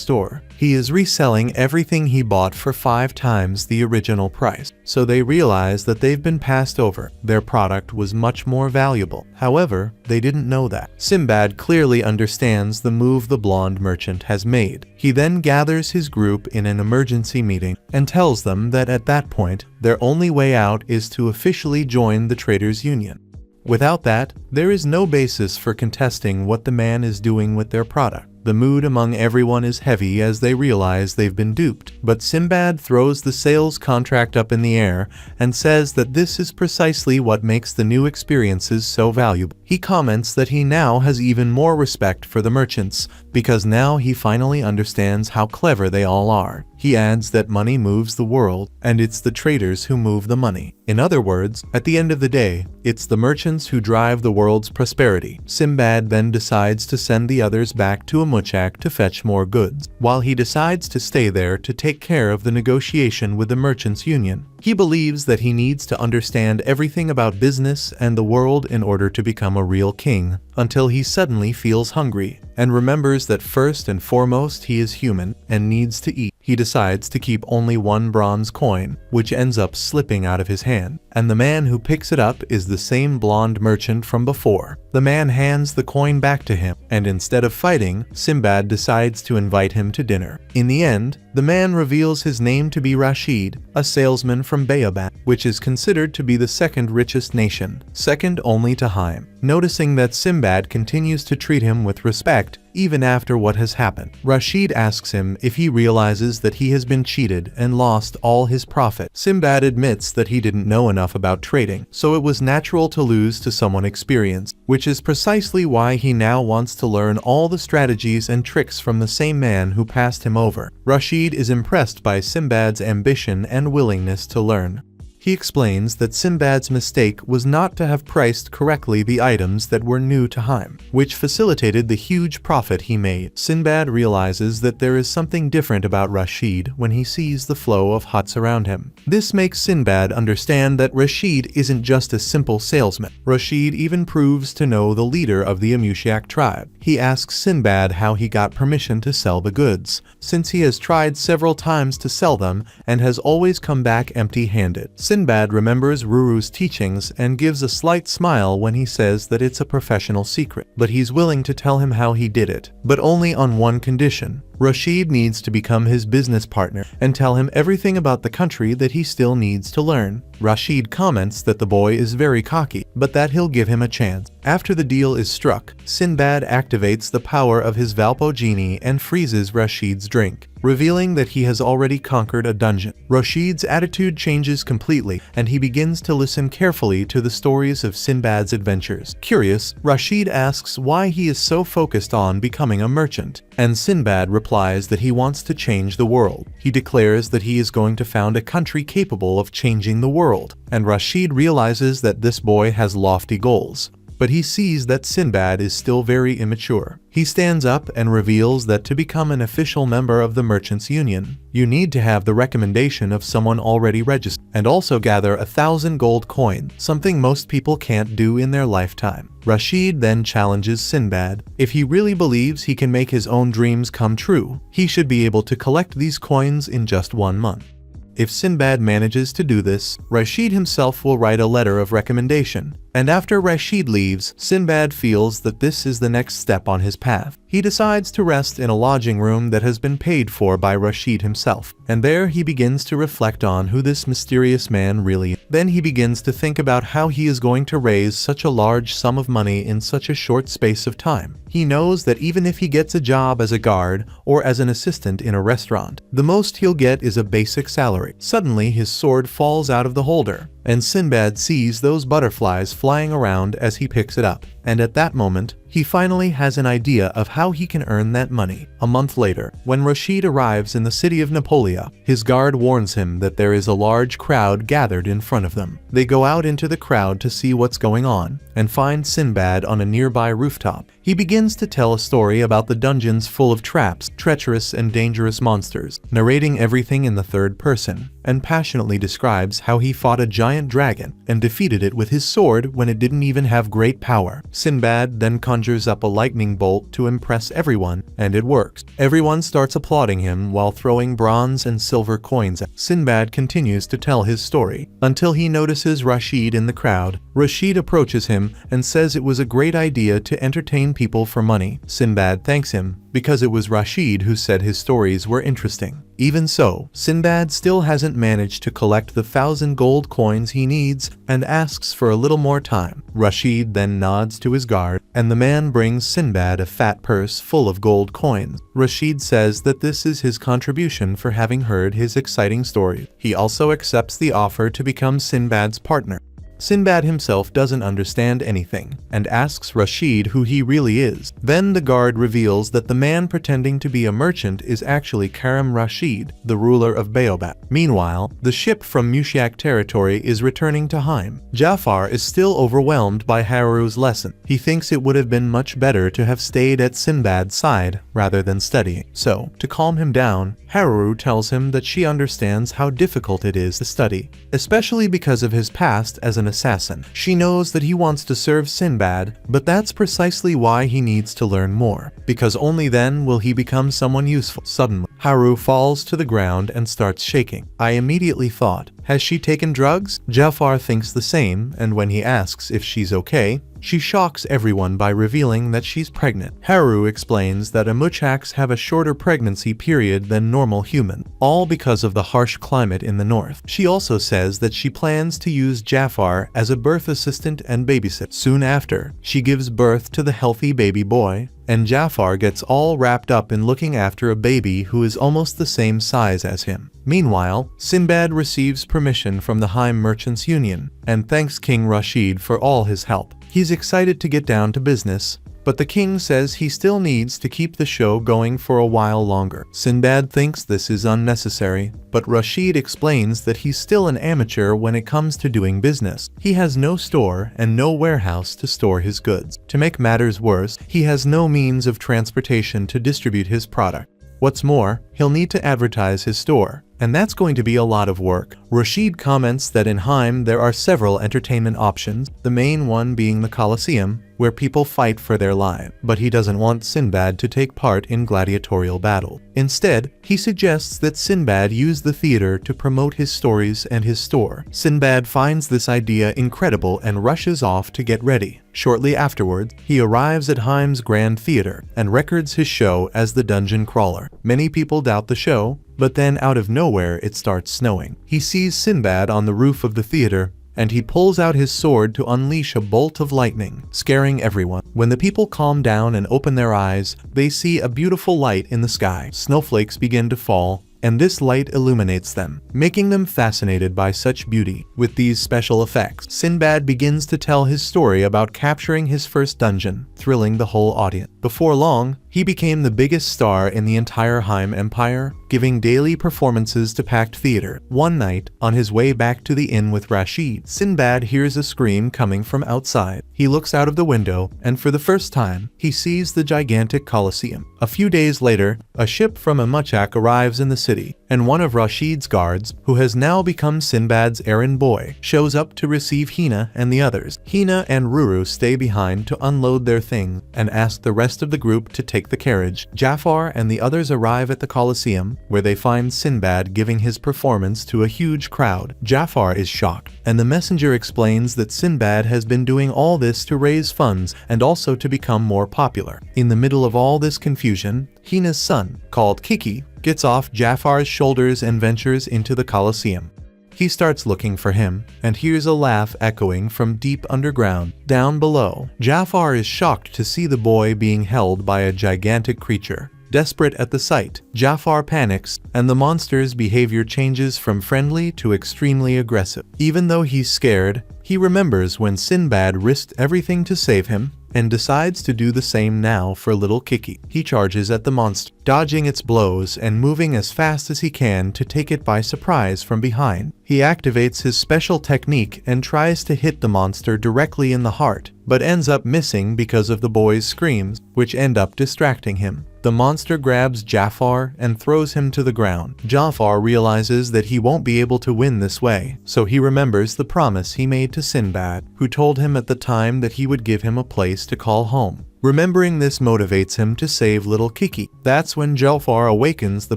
store. He is reselling everything he bought for 5 times the original price, so they realize that they've been passed over. Their product was much more valuable. However, they didn't know that. Sinbad clearly understands the move the blonde merchant has made. He then gathers his group in an emergency meeting and tells them that at that point, their only way out is to officially join the traders' union. Without that, there is no basis for contesting what the man is doing with their product. The mood among everyone is heavy as they realize they've been duped, but Sinbad throws the sales contract up in the air and says that this is precisely what makes the new experiences so valuable. He comments that he now has even more respect for the merchants, because now he finally understands how clever they all are. He adds that money moves the world, and it's the traders who move the money. In other words, at the end of the day, it's the merchants who drive the world's prosperity. Sinbad then decides to send the others back to Imushak to fetch more goods, while he decides to stay there to take care of the negotiation with the Merchants Union. He believes that he needs to understand everything about business and the world in order to become a real king, until he suddenly feels hungry and remembers that first and foremost he is human and needs to eat. He decides to keep only 1 bronze coin, which ends up slipping out of his hand, and the man who picks it up is the same blonde merchant from before. The man hands the coin back to him, and instead of fighting, Sinbad decides to invite him to dinner. In the end, the man reveals his name to be Rashid, a salesman from Bayabat, which is considered to be the 2nd richest nation, second only to Heim. Noticing that Sinbad continues to treat him with respect, even after what has happened, Rashid asks him if he realizes that he has been cheated and lost all his profit. Sinbad admits that he didn't know enough enough about trading, so it was natural to lose to someone experienced, which is precisely why he now wants to learn all the strategies and tricks from the same man who passed him over. Rashid is impressed by Sinbad's ambition and willingness to learn. He explains that Sinbad's mistake was not to have priced correctly the items that were new to him, which facilitated the huge profit he made. Sinbad realizes that there is something different about Rashid when he sees the flow of huts around him. This makes Sinbad understand that Rashid isn't just a simple salesman. Rashid even proves to know the leader of the Amushiak tribe. He asks Sinbad how he got permission to sell the goods, since he has tried several times to sell them and has always come back empty-handed. Sinbad remembers Ruru's teachings and gives a slight smile when he says that it's a professional secret, but he's willing to tell him how he did it, but only on one condition. Rashid needs to become his business partner and tell him everything about the country that he still needs to learn. Rashid comments that the boy is very cocky, but that he'll give him a chance. After the deal is struck, Sinbad activates the power of his Valpo genie and freezes Rashid's drink, revealing that he has already conquered a dungeon. Rashid's attitude changes completely, and he begins to listen carefully to the stories of Sinbad's adventures. Curious, Rashid asks why he is so focused on becoming a merchant, and Sinbad replies that he wants to change the world. He declares that he is going to found a country capable of changing the world, and Rashid realizes that this boy has lofty goals. But he sees that Sinbad is still very immature. He stands up and reveals that to become an official member of the Merchants Union, you need to have the recommendation of someone already registered, and also gather 1,000 gold coins, something most people can't do in their lifetime. Rashid then challenges Sinbad. If he really believes he can make his own dreams come true, he should be able to collect these coins in just 1 month. If Sinbad manages to do this, Rashid himself will write a letter of recommendation, and after Rashid leaves, Sinbad feels that this is the next step on his path. He decides to rest in a lodging room that has been paid for by Rashid himself, and there he begins to reflect on who this mysterious man really is. Then he begins to think about how he is going to raise such a large sum of money in such a short space of time. He knows that even if he gets a job as a guard or as an assistant in a restaurant, the most he'll get is a basic salary. Suddenly, his sword falls out of the holder, and Sinbad sees those butterflies flying around as he picks it up. And at that moment, he finally has an idea of how he can earn that money. A month later, when Rashid arrives in the city of Napolia, his guard warns him that there is a large crowd gathered in front of them. They go out into the crowd to see what's going on, and find Sinbad on a nearby rooftop. He begins to tell a story about the dungeons full of traps, treacherous and dangerous monsters, narrating everything in the third person, and passionately describes how he fought a giant dragon and defeated it with his sword when it didn't even have great power. Sinbad then conjures up a lightning bolt to impress everyone, and it works. Everyone starts applauding him while throwing bronze and silver coins at him. Sinbad continues to tell his story until he notices Rashid in the crowd. Rashid approaches him and says it was a great idea to entertain people for money. Sinbad thanks him because it was Rashid who said his stories were interesting. Even so, Sinbad still hasn't managed to collect the 1,000 gold coins he needs and asks for a little more time. Rashid then nods to his guard, and the man brings Sinbad a fat purse full of gold coins. Rashid says that this is his contribution for having heard his exciting story. He also accepts the offer to become Sinbad's partner. Sinbad himself doesn't understand anything, and asks Rashid who he really is. Then the guard reveals that the man pretending to be a merchant is actually Karam Rashid, the ruler of Baobab. Meanwhile, the ship from Mushiak territory is returning to Haim. Jafar is still overwhelmed by Haru's lesson. He thinks it would have been much better to have stayed at Sinbad's side rather than studying. So, to calm him down, Haru tells him that she understands how difficult it is to study, especially because of his past as an assassin. She knows that he wants to serve Sinbad, but that's precisely why he needs to learn more, because only then will he become someone useful. Suddenly, Haru falls to the ground and starts shaking. I immediately thought, has she taken drugs? Jafar thinks the same, and when he asks if she's okay, she shocks everyone by revealing that she's pregnant. Haru explains that Amuchaks have a shorter pregnancy period than normal humans, all because of the harsh climate in the north. She also says that she plans to use Jafar as a birth assistant and babysitter. Soon after, she gives birth to the healthy baby boy, and Jafar gets all wrapped up in looking after a baby who is almost the same size as him. Meanwhile, Sinbad receives permission from the Haim Merchants Union and thanks King Rashid for all his help. He's excited to get down to business, but the king says he still needs to keep the show going for a while longer. Sinbad thinks this is unnecessary, but Rashid explains that he's still an amateur when it comes to doing business. He has no store and no warehouse to store his goods. To make matters worse, he has no means of transportation to distribute his product. What's more, he'll need to advertise his store, and that's going to be a lot of work. Rashid comments that in Haim there are several entertainment options, the main one being the Colosseum, where people fight for their lives. But he doesn't want Sinbad to take part in gladiatorial battle. Instead, he suggests that Sinbad use the theater to promote his stories and his store. Sinbad finds this idea incredible and rushes off to get ready. Shortly afterwards, he arrives at Haim's Grand Theater and records his show as the Dungeon Crawler. Many people doubt the show, but then out of nowhere it starts snowing. He sees Sinbad on the roof of the theater, and he pulls out his sword to unleash a bolt of lightning, scaring everyone. When the people calm down and open their eyes, they see a beautiful light in the sky. Snowflakes begin to fall, and this light illuminates them, making them fascinated by such beauty. With these special effects, Sinbad begins to tell his story about capturing his first dungeon, thrilling the whole audience. Before long, he became the biggest star in the entire Haim Empire, giving daily performances to packed theater. One night, on his way back to the inn with Rashid, Sinbad hears a scream coming from outside. He looks out of the window, and for the first time, he sees the gigantic Colosseum. A few days later, a ship from Amuchak arrives in the city, and one of Rashid's guards, who has now become Sinbad's errand boy, shows up to receive Hina and the others. Hina and Ruru stay behind to unload their things and ask the rest of the group to take the carriage. Jafar and the others arrive at the Colosseum, where they find Sinbad giving his performance to a huge crowd. Jafar is shocked, and the messenger explains that Sinbad has been doing all this to raise funds and also to become more popular. In the middle of all this confusion, Hina's son, called Kiki, gets off Jafar's shoulders and ventures into the Colosseum. He starts looking for him, and hears a laugh echoing from deep underground. Down below, Jafar is shocked to see the boy being held by a gigantic creature. Desperate at the sight, Jafar panics, and the monster's behavior changes from friendly to extremely aggressive. Even though he's scared, he remembers when Sinbad risked everything to save him, and decides to do the same now for little Kiki. He charges at the monster, dodging its blows and moving as fast as he can to take it by surprise from behind. He activates his special technique and tries to hit the monster directly in the heart, but ends up missing because of the boy's screams, which end up distracting him. The monster grabs Jafar and throws him to the ground. Jafar realizes that he won't be able to win this way, so he remembers the promise he made to Sinbad, who told him at the time that he would give him a place to call home. Remembering this motivates him to save little Kiki. That's when Jafar awakens the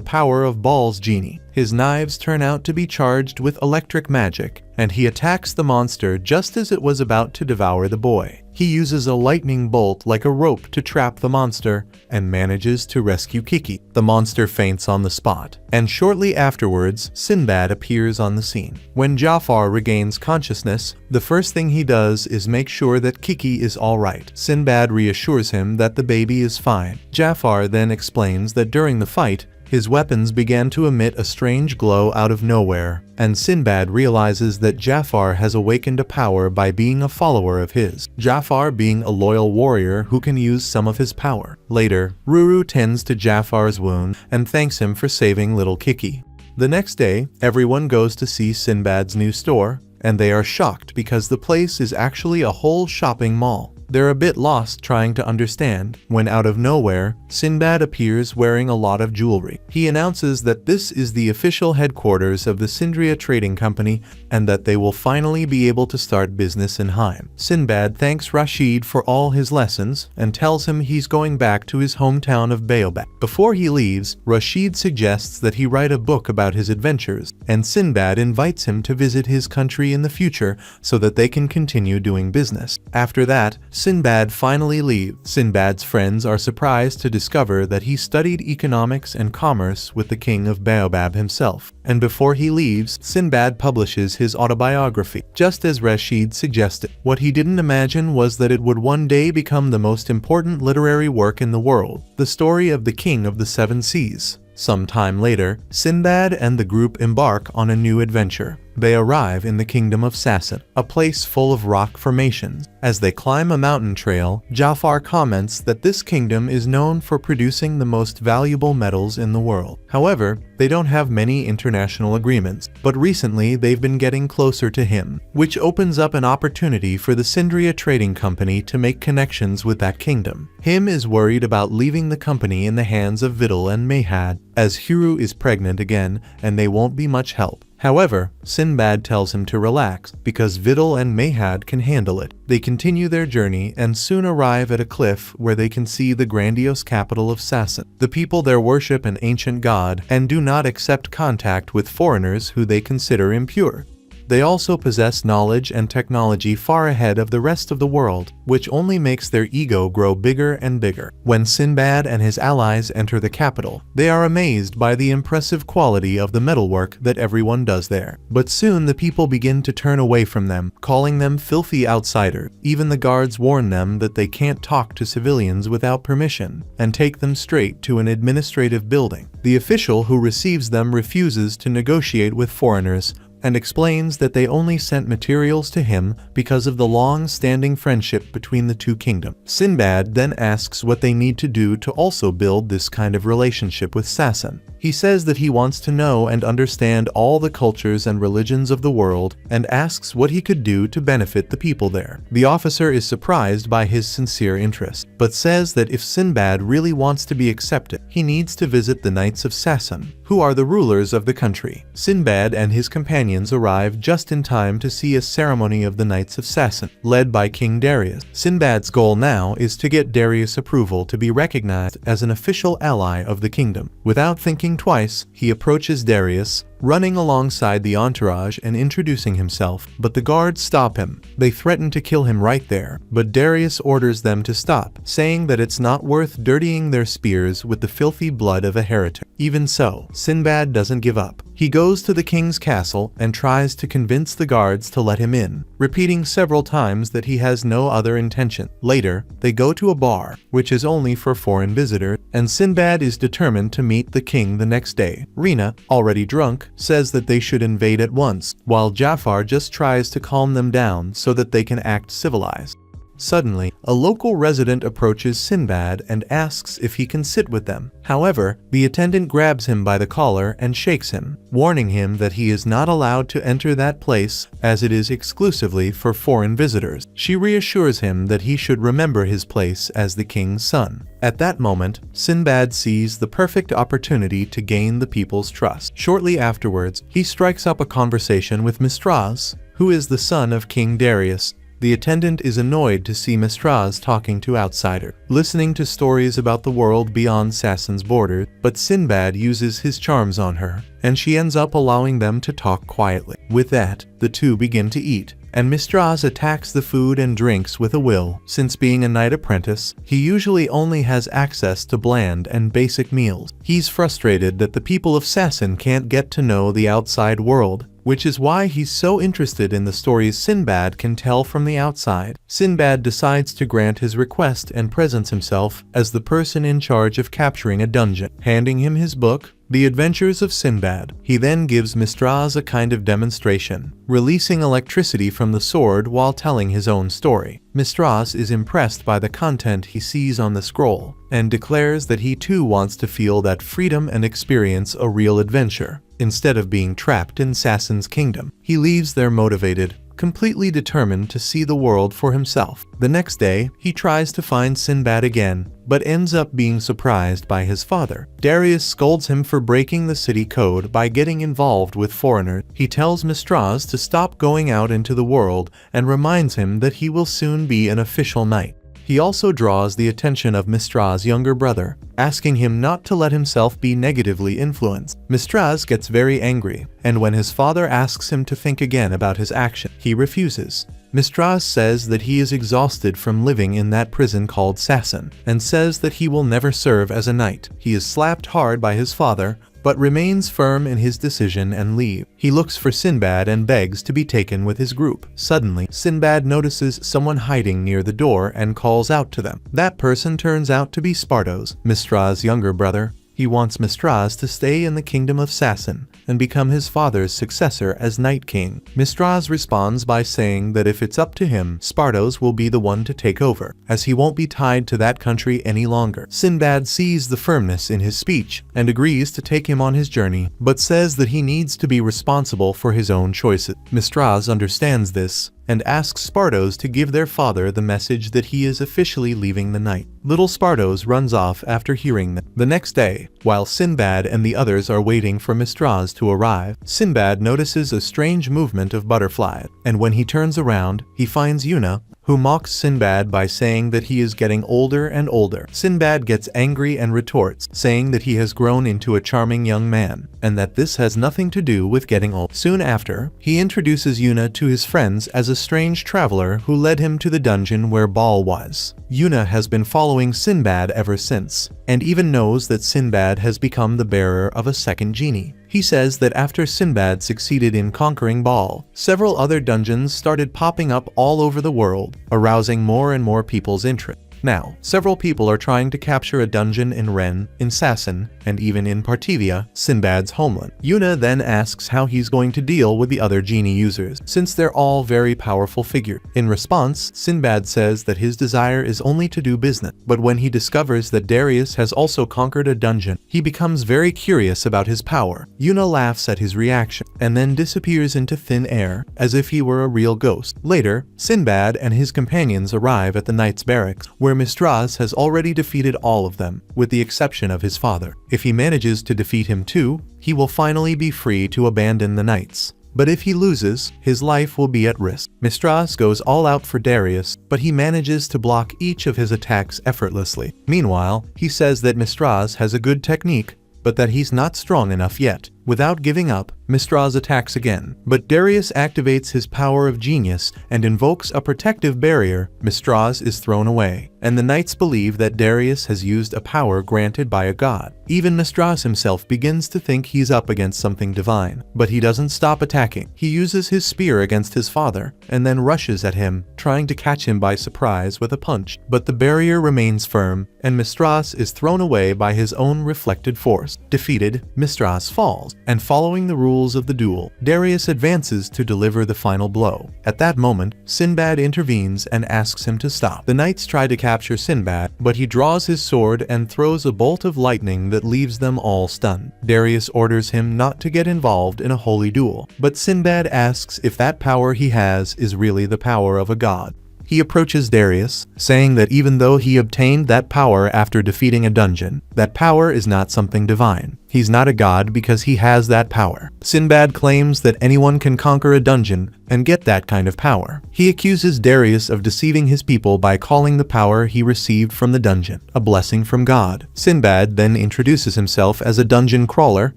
power of Baal's genie. His knives turn out to be charged with electric magic, and he attacks the monster just as it was about to devour the boy. He uses a lightning bolt like a rope to trap the monster, and manages to rescue Kiki. The monster faints on the spot, and shortly afterwards, Sinbad appears on the scene. When Jafar regains consciousness, the first thing he does is make sure that Kiki is alright. Sinbad reassures him that the baby is fine. Jafar then explains that during the fight, his weapons began to emit a strange glow out of nowhere, and Sinbad realizes that Jafar has awakened a power by being a follower of his. Jafar being a loyal warrior who can use some of his power. Later, Ruru tends to Jafar's wound and thanks him for saving little Kiki. The next day, everyone goes to see Sinbad's new store, and they are shocked because the place is actually a whole shopping mall. They're a bit lost trying to understand, when out of nowhere, Sinbad appears wearing a lot of jewelry. He announces that this is the official headquarters of the Sindria Trading Company and that they will finally be able to start business in Haim. Sinbad thanks Rashid for all his lessons and tells him he's going back to his hometown of Baobab. Before he leaves, Rashid suggests that he write a book about his adventures, and Sinbad invites him to visit his country in the future so that they can continue doing business. After that, Sinbad finally leaves. Sinbad's friends are surprised to discover that he studied economics and commerce with the king of Baobab himself. And before he leaves, Sinbad publishes his autobiography, just as Rashid suggested. What he didn't imagine was that it would one day become the most important literary work in the world, the story of the King of the Seven Seas. Some time later, Sinbad and the group embark on a new adventure. They arrive in the kingdom of Sassan, a place full of rock formations. As they climb a mountain trail, Jafar comments that this kingdom is known for producing the most valuable metals in the world. However, they don't have many international agreements, but recently they've been getting closer to him, which opens up an opportunity for the Sindria Trading Company to make connections with that kingdom. Him is worried about leaving the company in the hands of Vidal and Mayhad, as Huru is pregnant again and they won't be much help. However, Sinbad tells him to relax because Vidal and Mayhad can handle it. They continue their journey and soon arrive at a cliff where they can see the grandiose capital of Sassan. The people there worship an ancient god and do not accept contact with foreigners who they consider impure. They also possess knowledge and technology far ahead of the rest of the world, which only makes their ego grow bigger and bigger. When Sinbad and his allies enter the capital, they are amazed by the impressive quality of the metalwork that everyone does there. But soon the people begin to turn away from them, calling them filthy outsiders. Even the guards warn them that they can't talk to civilians without permission, and take them straight to an administrative building. The official who receives them refuses to negotiate with foreigners, and explains that they only sent materials to him because of the long-standing friendship between the two kingdoms. Sinbad then asks what they need to do to also build this kind of relationship with Sassan. He says that he wants to know and understand all the cultures and religions of the world and asks what he could do to benefit the people there. The officer is surprised by his sincere interest, but says that if Sinbad really wants to be accepted, he needs to visit the Knights of Sassan, who are the rulers of the country. Sinbad and his companions arrive just in time to see a ceremony of the Knights of Sassan, led by King Darius. Sinbad's goal now is to get Darius' approval to be recognized as an official ally of the kingdom. Without thinking twice, he approaches Darius, running alongside the entourage and introducing himself, but the guards stop him. They threaten to kill him right there, but Darius orders them to stop, saying that it's not worth dirtying their spears with the filthy blood of a heretic. Even so, Sinbad doesn't give up. He goes to the king's castle and tries to convince the guards to let him in, repeating several times that he has no other intention. Later, they go to a bar, which is only for foreign visitors, and Sinbad is determined to meet the king the next day. Rina, already drunk, says that they should invade at once, while Jafar just tries to calm them down so that they can act civilized. Suddenly, a local resident approaches Sinbad and asks if he can sit with them. However, the attendant grabs him by the collar and shakes him, warning him that he is not allowed to enter that place as it is exclusively for foreign visitors. She reassures him that he should remember his place as the king's son. At that moment, Sinbad sees the perfect opportunity to gain the people's trust. Shortly afterwards, he strikes up a conversation with Mistraz, who is the son of King Darius. The attendant is annoyed to see Mistraz talking to outsiders, listening to stories about the world beyond Sassan's borders, but Sinbad uses his charms on her, and she ends up allowing them to talk quietly. With that, the two begin to eat, and Mistraz attacks the food and drinks with a will. Since being a knight apprentice, he usually only has access to bland and basic meals. He's frustrated that the people of Sassan can't get to know the outside world, which is why he's so interested in the stories Sinbad can tell from the outside. Sinbad decides to grant his request and presents himself as the person in charge of capturing a dungeon, handing him his book, The Adventures of Sinbad. He then gives Mistraz a kind of demonstration, releasing electricity from the sword while telling his own story. Mistraz is impressed by the content he sees on the scroll, and declares that he too wants to feel that freedom and experience a real adventure, instead of being trapped in Sassan's kingdom. He leaves there motivated, completely determined to see the world for himself. The next day, he tries to find Sinbad again, but ends up being surprised by his father. Darius scolds him for breaking the city code by getting involved with foreigners. He tells Mistraz to stop going out into the world and reminds him that he will soon be an official knight. He also draws the attention of Mistraz's younger brother, asking him not to let himself be negatively influenced. Mistraz gets very angry, and when his father asks him to think again about his action, he refuses. Mistras says that he is exhausted from living in that prison called Sasson, and says that he will never serve as a knight. He is slapped hard by his father, but remains firm in his decision and leave. He looks for Sinbad and begs to be taken with his group. Suddenly, Sinbad notices someone hiding near the door and calls out to them. That person turns out to be Spartos, Mistras' younger brother. He wants Mistras to stay in the kingdom of Sasson and become his father's successor as Night King. Mistras responds by saying that if it's up to him, Spartos will be the one to take over, as he won't be tied to that country any longer. Sinbad sees the firmness in his speech and agrees to take him on his journey, but says that he needs to be responsible for his own choices. Mistras understands this and asks Spartos to give their father the message that he is officially leaving the night. Little Spartos runs off after hearing that. The next day, while Sinbad and the others are waiting for Mistras to arrive, Sinbad notices a strange movement of butterflies, and when he turns around, he finds Yuna, who mocks Sinbad by saying that he is getting older and older. Sinbad gets angry and retorts, saying that he has grown into a charming young man, and that this has nothing to do with getting old. Soon after, he introduces Yuna to his friends as a strange traveler who led him to the dungeon where Baal was. Yuna has been following Sinbad ever since, and even knows that Sinbad has become the bearer of a second genie. He says that after Sinbad succeeded in conquering Baal, several other dungeons started popping up all over the world, arousing more and more people's interest. Now, several people are trying to capture a dungeon in Ren, in Sasson, and even in Partivia, Sinbad's homeland. Yuna then asks how he's going to deal with the other genie users, since they're all very powerful figures. In response, Sinbad says that his desire is only to do business, but when he discovers that Darius has also conquered a dungeon, he becomes very curious about his power. Yuna laughs at his reaction, and then disappears into thin air, as if he were a real ghost. Later, Sinbad and his companions arrive at the knight's barracks, where Mistras has already defeated all of them, with the exception of his father. If he manages to defeat him too, he will finally be free to abandon the knights. But if he loses, his life will be at risk. Mistras goes all out for Darius, but he manages to block each of his attacks effortlessly. Meanwhile, he says that Mistras has a good technique, but that he's not strong enough yet. Without giving up, Mistras attacks again, but Darius activates his power of genius and invokes a protective barrier. Mistras is thrown away, and the knights believe that Darius has used a power granted by a god. Even Mistras himself begins to think he's up against something divine, but he doesn't stop attacking. He uses his spear against his father, and then rushes at him, trying to catch him by surprise with a punch. But the barrier remains firm, and Mistras is thrown away by his own reflected force. Defeated, Mistras falls, and following the rules of the duel, Darius advances to deliver the final blow. At that moment, Sinbad intervenes and asks him to stop. The knights try to capture Sinbad, but he draws his sword and throws a bolt of lightning that leaves them all stunned. Darius orders him not to get involved in a holy duel, but Sinbad asks if that power he has is really the power of a god. He approaches Darius, saying that even though he obtained that power after defeating a dungeon, that power is not something divine. He's not a god because he has that power. Sinbad claims that anyone can conquer a dungeon and get that kind of power. He accuses Darius of deceiving his people by calling the power he received from the dungeon a blessing from God. Sinbad then introduces himself as a dungeon crawler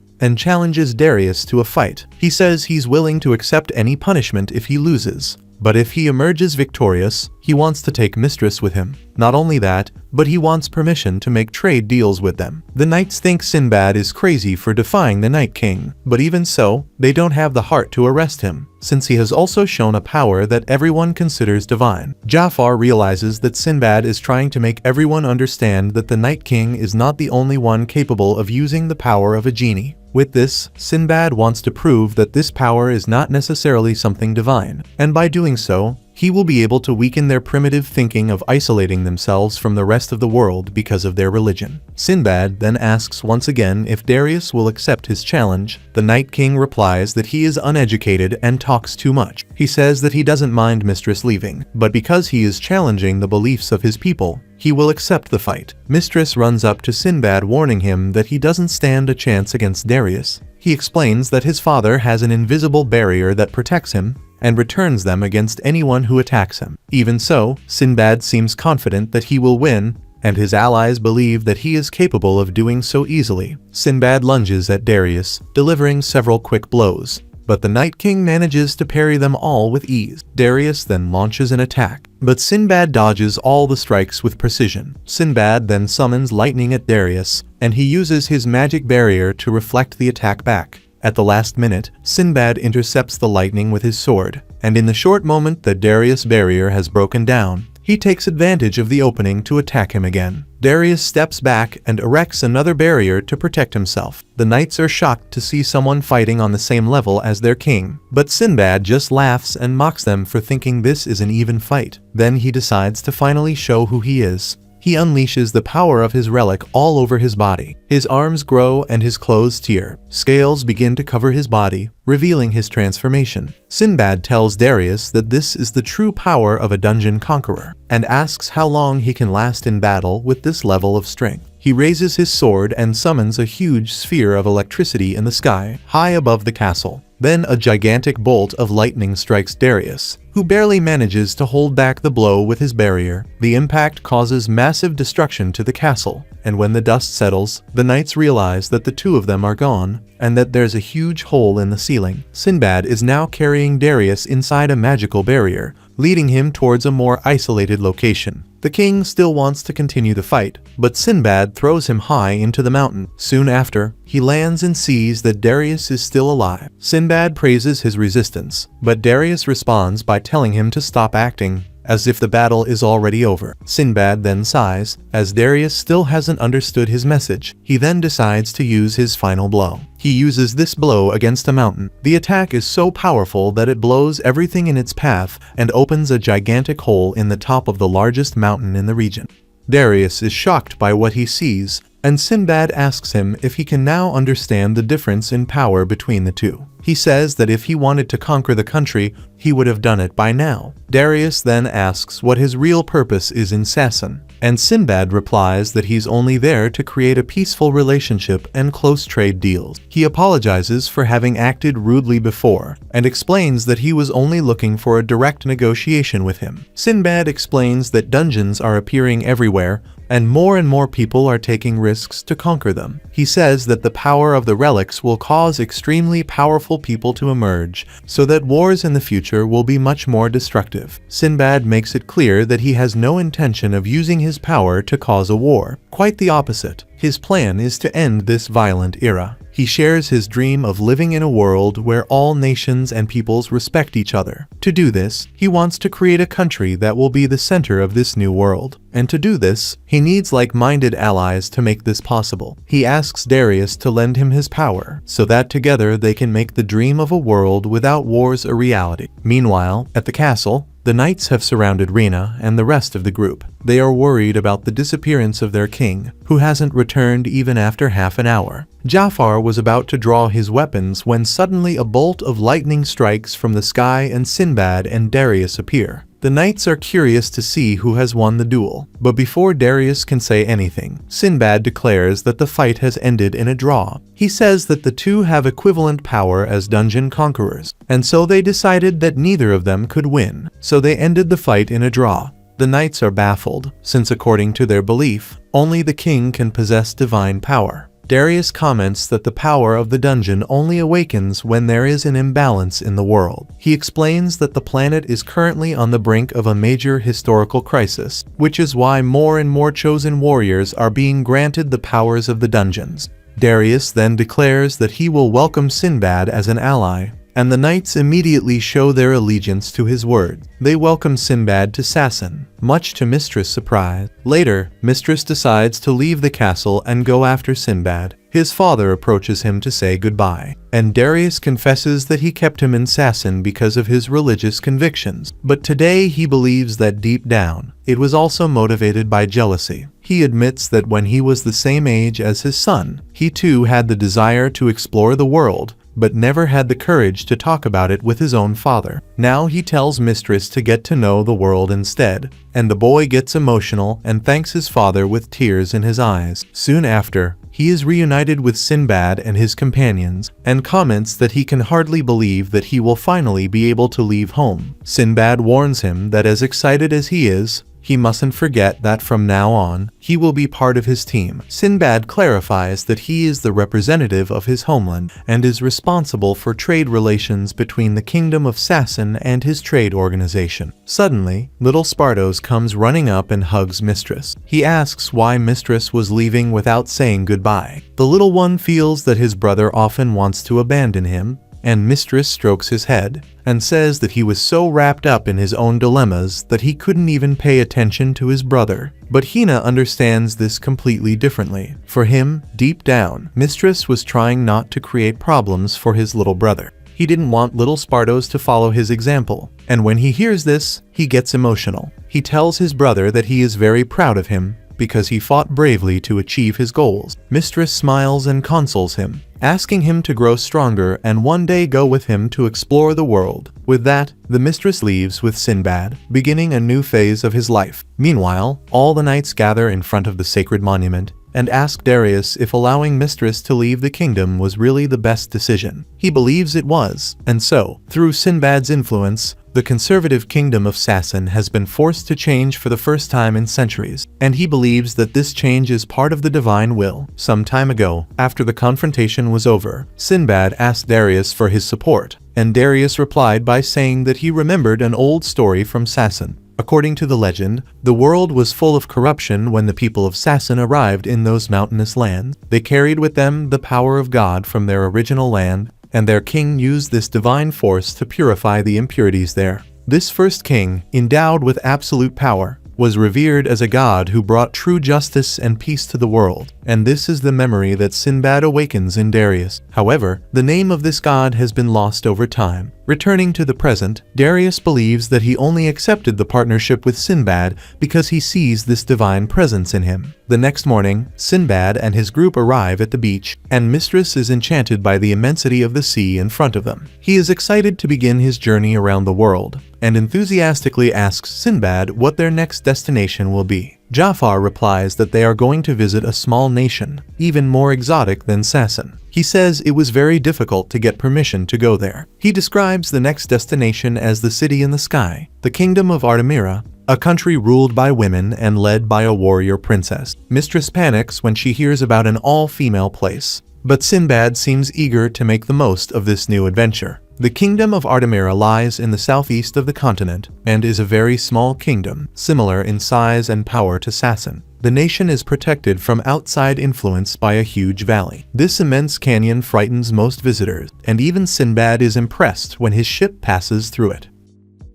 and challenges Darius to a fight. He says he's willing to accept any punishment if he loses. But if he emerges victorious, he wants to take Mistress with him. Not only that, but he wants permission to make trade deals with them. The knights think Sinbad is crazy for defying the Night King, but even so, they don't have the heart to arrest him, since he has also shown a power that everyone considers divine. Jafar realizes that Sinbad is trying to make everyone understand that the Night King is not the only one capable of using the power of a genie. With this, Sinbad wants to prove that this power is not necessarily something divine, and by doing so, he will be able to weaken their primitive thinking of isolating themselves from the rest of the world because of their religion. Sinbad then asks once again if Darius will accept his challenge. The Night King replies that he is uneducated and talks too much. He says that he doesn't mind Mistress leaving, but because he is challenging the beliefs of his people, he will accept the fight. Mistress runs up to Sinbad, warning him that he doesn't stand a chance against Darius. He explains that his father has an invisible barrier that protects him, and returns them against anyone who attacks him. Even so, Sinbad seems confident that he will win, and his allies believe that he is capable of doing so easily. Sinbad lunges at Darius, delivering several quick blows, but the Night King manages to parry them all with ease. Darius then launches an attack, but Sinbad dodges all the strikes with precision. Sinbad then summons lightning at Darius, and he uses his magic barrier to reflect the attack back. At the last minute, Sinbad intercepts the lightning with his sword, and in the short moment that Darius' barrier has broken down, he takes advantage of the opening to attack him again. Darius steps back and erects another barrier to protect himself. The knights are shocked to see someone fighting on the same level as their king, but Sinbad just laughs and mocks them for thinking this is an even fight. Then he decides to finally show who he is. He unleashes the power of his relic all over his body. His arms grow and his clothes tear. Scales begin to cover his body, revealing his transformation. Sinbad tells Darius that this is the true power of a dungeon conqueror, and asks how long he can last in battle with this level of strength. He raises his sword and summons a huge sphere of electricity in the sky, high above the castle. Then a gigantic bolt of lightning strikes Darius, who barely manages to hold back the blow with his barrier. The impact causes massive destruction to the castle, and when the dust settles, the knights realize that the two of them are gone, and that there's a huge hole in the ceiling. Sinbad is now carrying Darius inside a magical barrier, leading him towards a more isolated location. The king still wants to continue the fight, but Sinbad throws him high into the mountain. Soon after, he lands and sees that Darius is still alive. Sinbad praises his resistance, but Darius responds by telling him to stop acting, as if the battle is already over. Sinbad then sighs, as Darius still hasn't understood his message. He then decides to use his final blow. He uses this blow against a mountain. The attack is so powerful that it blows everything in its path and opens a gigantic hole in the top of the largest mountain in the region. Darius is shocked by what he sees, and Sinbad asks him if he can now understand the difference in power between the two. He says that if he wanted to conquer the country, he would have done it by now. Darius then asks what his real purpose is in Sasson, and Sinbad replies that he's only there to create a peaceful relationship and close trade deals. He apologizes for having acted rudely before, and explains that he was only looking for a direct negotiation with him. Sinbad explains that dungeons are appearing everywhere, and more people are taking risks to conquer them. He says that the power of the relics will cause extremely powerful people to emerge, so that wars in the future will be much more destructive. Sinbad makes it clear that he has no intention of using his power to cause a war. Quite the opposite. His plan is to end this violent era. He shares his dream of living in a world where all nations and peoples respect each other. To do this, he wants to create a country that will be the center of this new world. And to do this, he needs like-minded allies to make this possible. He asks Darius to lend him his power, so that together they can make the dream of a world without wars a reality. Meanwhile, at the castle, the knights have surrounded Rena and the rest of the group. They are worried about the disappearance of their king, who hasn't returned even after half an hour. Jafar was about to draw his weapons when suddenly a bolt of lightning strikes from the sky and Sinbad and Darius appear. The knights are curious to see who has won the duel, but before Darius can say anything, Sinbad declares that the fight has ended in a draw. He says that the two have equivalent power as dungeon conquerors, and so they decided that neither of them could win, so they ended the fight in a draw. The knights are baffled, since according to their belief, only the king can possess divine power. Darius comments that the power of the dungeon only awakens when there is an imbalance in the world. He explains that the planet is currently on the brink of a major historical crisis, which is why more and more chosen warriors are being granted the powers of the dungeons. Darius then declares that he will welcome Sinbad as an ally, and the knights immediately show their allegiance to his word. They welcome Sinbad to Sasson, much to Mistress' surprise. Later, Mistress decides to leave the castle and go after Sinbad. His father approaches him to say goodbye, and Darius confesses that he kept him in Sasson because of his religious convictions. But today he believes that deep down, it was also motivated by jealousy. He admits that when he was the same age as his son, he too had the desire to explore the world, but never had the courage to talk about it with his own father. Now he tells Mistress to get to know the world instead, and the boy gets emotional and thanks his father with tears in his eyes. Soon after, he is reunited with Sinbad and his companions, and comments that he can hardly believe that he will finally be able to leave home. Sinbad warns him that as excited as he is, He mustn't forget that from now on, he will be part of his team. Sinbad clarifies that he is the representative of his homeland and is responsible for trade relations between the Kingdom of Sasson and his trade organization. Suddenly, little Spartos comes running up and hugs Mistress. He asks why Mistress was leaving without saying goodbye. The little one feels that his brother often wants to abandon him, and Mistress strokes his head and says that he was so wrapped up in his own dilemmas that he couldn't even pay attention to his brother. But Hina understands this completely differently. For him, deep down, Mistress was trying not to create problems for his little brother. He didn't want little Spartos to follow his example, and when he hears this, he gets emotional. He tells his brother that he is very proud of him because he fought bravely to achieve his goals. Mistress smiles and consoles him, asking him to grow stronger and one day go with him to explore the world. With that, the mistress leaves with Sinbad, beginning a new phase of his life. Meanwhile, all the knights gather in front of the sacred monument and ask Darius if allowing Mistress to leave the kingdom was really the best decision. He believes it was, and so, through Sinbad's influence, the conservative kingdom of Sasson has been forced to change for the first time in centuries, and he believes that this change is part of the divine will. Some time ago, after the confrontation was over, Sinbad asked Darius for his support, and Darius replied by saying that he remembered an old story from Sasson. According to the legend, the world was full of corruption when the people of Sasson arrived in those mountainous lands. They carried with them the power of God from their original land, and their king used this divine force to purify the impurities there. This first king, endowed with absolute power, was revered as a god who brought true justice and peace to the world, and this is the memory that Sinbad awakens in Darius. However, the name of this god has been lost over time. Returning to the present, Darius believes that he only accepted the partnership with Sinbad because he sees this divine presence in him. The next morning, Sinbad and his group arrive at the beach, and Mistress is enchanted by the immensity of the sea in front of them. He is excited to begin his journey around the world, and enthusiastically asks Sinbad what their next destination will be. Jafar replies that they are going to visit a small nation, even more exotic than Sasson. He says it was very difficult to get permission to go there. He describes the next destination as the city in the sky, the kingdom of Artemira, a country ruled by women and led by a warrior princess. Mistress panics when she hears about an all-female place, but Sinbad seems eager to make the most of this new adventure. The kingdom of Artemira lies in the southeast of the continent and is a very small kingdom, similar in size and power to Sasson. The nation is protected from outside influence by a huge valley. This immense canyon frightens most visitors, and even Sinbad is impressed when his ship passes through it.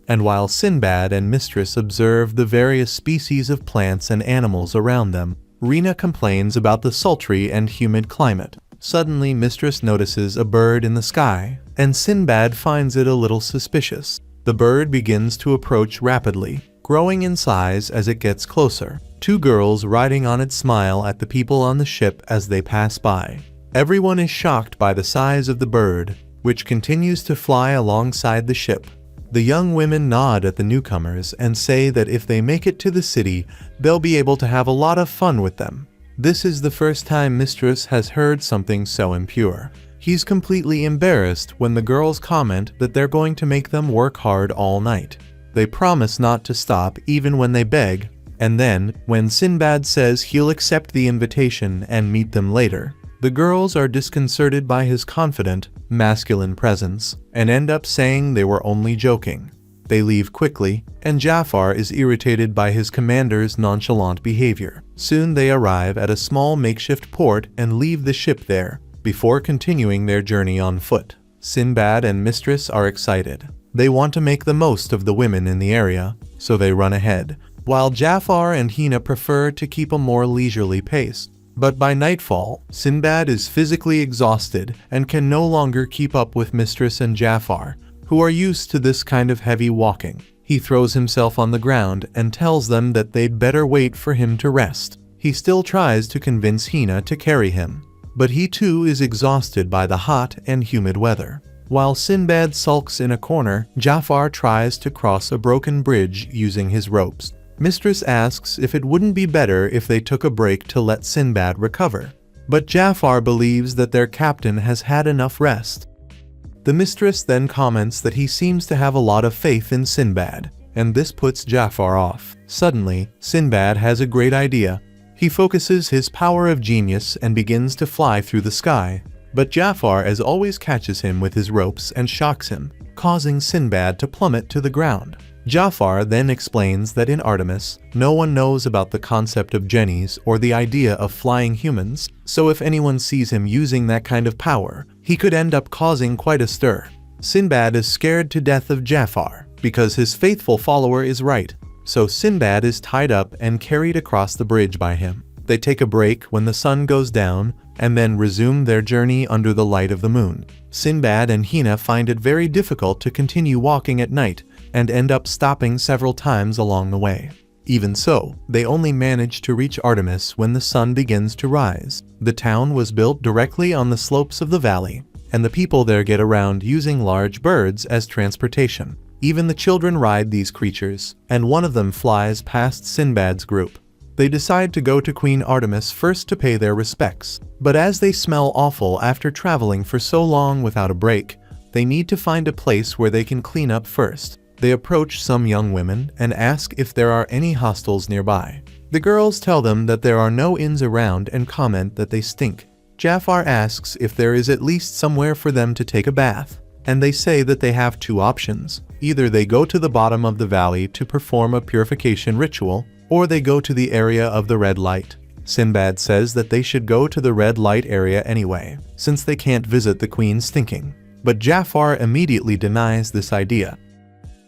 And while Sinbad and Mistress observe the various species of plants and animals around them, Rina complains about the sultry and humid climate. Suddenly, Mistress notices a bird in the sky, and Sinbad finds it a little suspicious. The bird begins to approach rapidly, growing in size as it gets closer. Two girls riding on it smile at the people on the ship as they pass by. Everyone is shocked by the size of the bird, which continues to fly alongside the ship. The young women nod at the newcomers and say that if they make it to the city, they'll be able to have a lot of fun with them. This is the first time Mistress has heard something so impure. He's completely embarrassed when the girls comment that they're going to make them work hard all night. They promise not to stop even when they beg, and then, when Sinbad says he'll accept the invitation and meet them later, the girls are disconcerted by his confident, masculine presence and end up saying they were only joking. They leave quickly, and Jafar is irritated by his commander's nonchalant behavior. Soon they arrive at a small makeshift port and leave the ship there, before continuing their journey on foot. Sinbad and Mistress are excited. They want to make the most of the women in the area, so they run ahead, while Jafar and Hina prefer to keep a more leisurely pace. But by nightfall, Sinbad is physically exhausted and can no longer keep up with Mistress and Jafar, who are used to this kind of heavy walking. He throws himself on the ground and tells them that they'd better wait for him to rest. He still tries to convince Hina to carry him, but he too is exhausted by the hot and humid weather. While Sinbad sulks in a corner, Jafar tries to cross a broken bridge using his ropes. Mistress asks if it wouldn't be better if they took a break to let Sinbad recover, but Jafar believes that their captain has had enough rest. The mistress then comments that he seems to have a lot of faith in Sinbad, and this puts Jafar off. Suddenly, Sinbad has a great idea. He focuses his power of genius and begins to fly through the sky. But Jafar as always catches him with his ropes and shocks him, causing Sinbad to plummet to the ground. Jafar then explains that in Artemis, no one knows about the concept of genies or the idea of flying humans, so if anyone sees him using that kind of power, he could end up causing quite a stir. Sinbad is scared to death of Jafar, because his faithful follower is right, so Sinbad is tied up and carried across the bridge by him. They take a break when the sun goes down, and then resume their journey under the light of the moon. Sinbad and Hina find it very difficult to continue walking at night, and end up stopping several times along the way. Even so, they only manage to reach Artemis when the sun begins to rise. The town was built directly on the slopes of the valley, and the people there get around using large birds as transportation. Even the children ride these creatures, and one of them flies past Sinbad's group. They decide to go to Queen Artemis first to pay their respects, but as they smell awful after traveling for so long without a break, they need to find a place where they can clean up first. They approach some young women and ask if there are any hostels nearby. The girls tell them that there are no inns around and comment that they stink. Jafar asks if there is at least somewhere for them to take a bath, and they say that they have two options. Either they go to the bottom of the valley to perform a purification ritual, or they go to the area of the red light. Sinbad says that they should go to the red light area anyway, since they can't visit the queen stinking. But Jafar immediately denies this idea.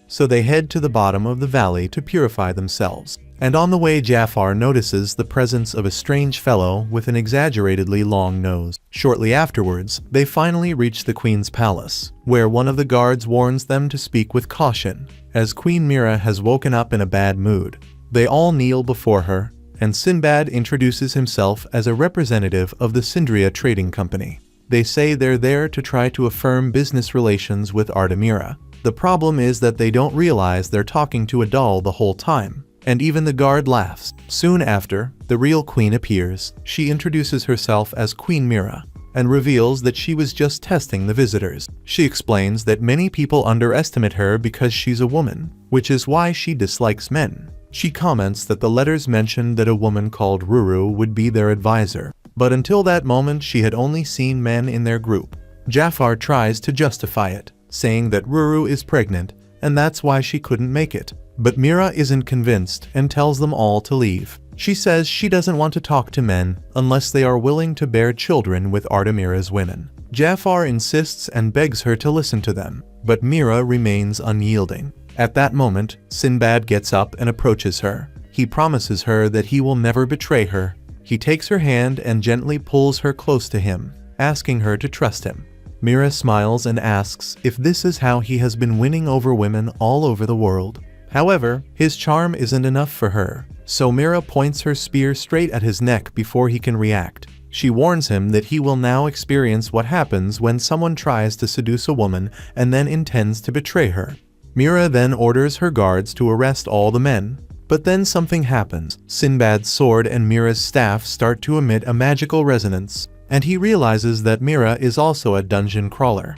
So they head to the bottom of the valley to purify themselves. And on the way, Jafar notices the presence of a strange fellow with an exaggeratedly long nose. Shortly afterwards, they finally reach the queen's palace, where one of the guards warns them to speak with caution, as Queen Mira has woken up in a bad mood. They all kneel before her, and Sinbad introduces himself as a representative of the Sindria Trading Company. They say they're there to try to affirm business relations with Artemira. The problem is that they don't realize they're talking to a doll the whole time, and even the guard laughs. Soon after, the real queen appears. She introduces herself as Queen Mira, and reveals that she was just testing the visitors. She explains that many people underestimate her because she's a woman, which is why she dislikes men. She comments that the letters mentioned that a woman called Ruru would be their advisor, but until that moment she had only seen men in their group. Jafar tries to justify it, saying that Ruru is pregnant, and that's why she couldn't make it. But Mira isn't convinced and tells them all to leave. She says she doesn't want to talk to men unless they are willing to bear children with Artemira's women. Jafar insists and begs her to listen to them, but Mira remains unyielding. At that moment, Sinbad gets up and approaches her. He promises her that he will never betray her. He takes her hand and gently pulls her close to him, asking her to trust him. Mira smiles and asks if this is how he has been winning over women all over the world. However, his charm isn't enough for her, so Mira points her spear straight at his neck before he can react. She warns him that he will now experience what happens when someone tries to seduce a woman and then intends to betray her. Mira then orders her guards to arrest all the men. But then something happens. Sinbad's sword and Mira's staff start to emit a magical resonance, and he realizes that Mira is also a dungeon crawler.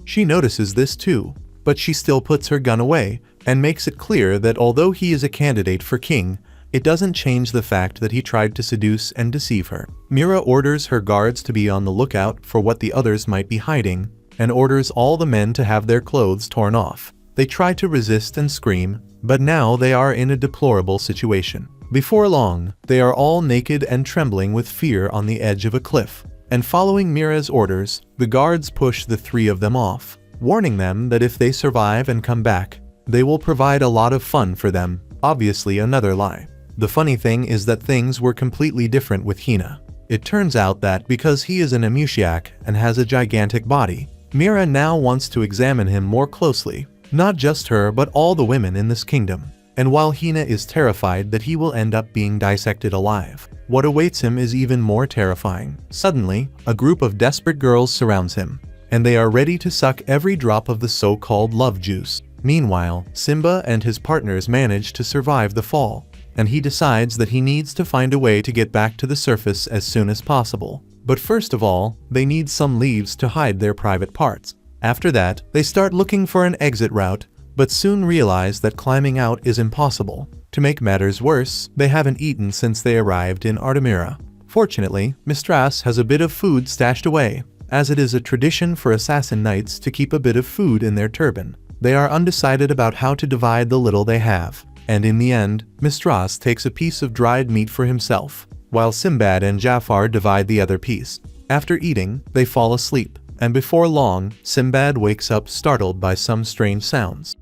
She notices this too, but she still puts her gun away and makes it clear that although he is a candidate for king, it doesn't change the fact that he tried to seduce and deceive her. Mira orders her guards to be on the lookout for what the others might be hiding, and orders all the men to have their clothes torn off. They try to resist and scream, but now they are in a deplorable situation. Before long, they are all naked and trembling with fear on the edge of a cliff. And following Mira's orders, the guards push the three of them off, warning them that if they survive and come back, they will provide a lot of fun for them. Obviously another lie. The funny thing is that things were completely different with Hina. It turns out that because he is an Amushiak and has a gigantic body, Mira now wants to examine him more closely. Not just her, but all the women in this kingdom. And while Hina is terrified that he will end up being dissected alive, what awaits him is even more terrifying. Suddenly, a group of desperate girls surrounds him, and they are ready to suck every drop of the so-called love juice. Meanwhile, Simba and his partners manage to survive the fall, and he decides that he needs to find a way to get back to the surface as soon as possible. But first of all, they need some leaves to hide their private parts. After that, they start looking for an exit route, but soon realize that climbing out is impossible. To make matters worse, they haven't eaten since they arrived in Artemira. Fortunately, Mistress has a bit of food stashed away, as it is a tradition for assassin knights to keep a bit of food in their turban. They are undecided about how to divide the little they have, and in the end, Mistress takes a piece of dried meat for himself, while Sinbad and Jafar divide the other piece. After eating, they fall asleep, and before long, Sinbad wakes up startled by some strange sounds.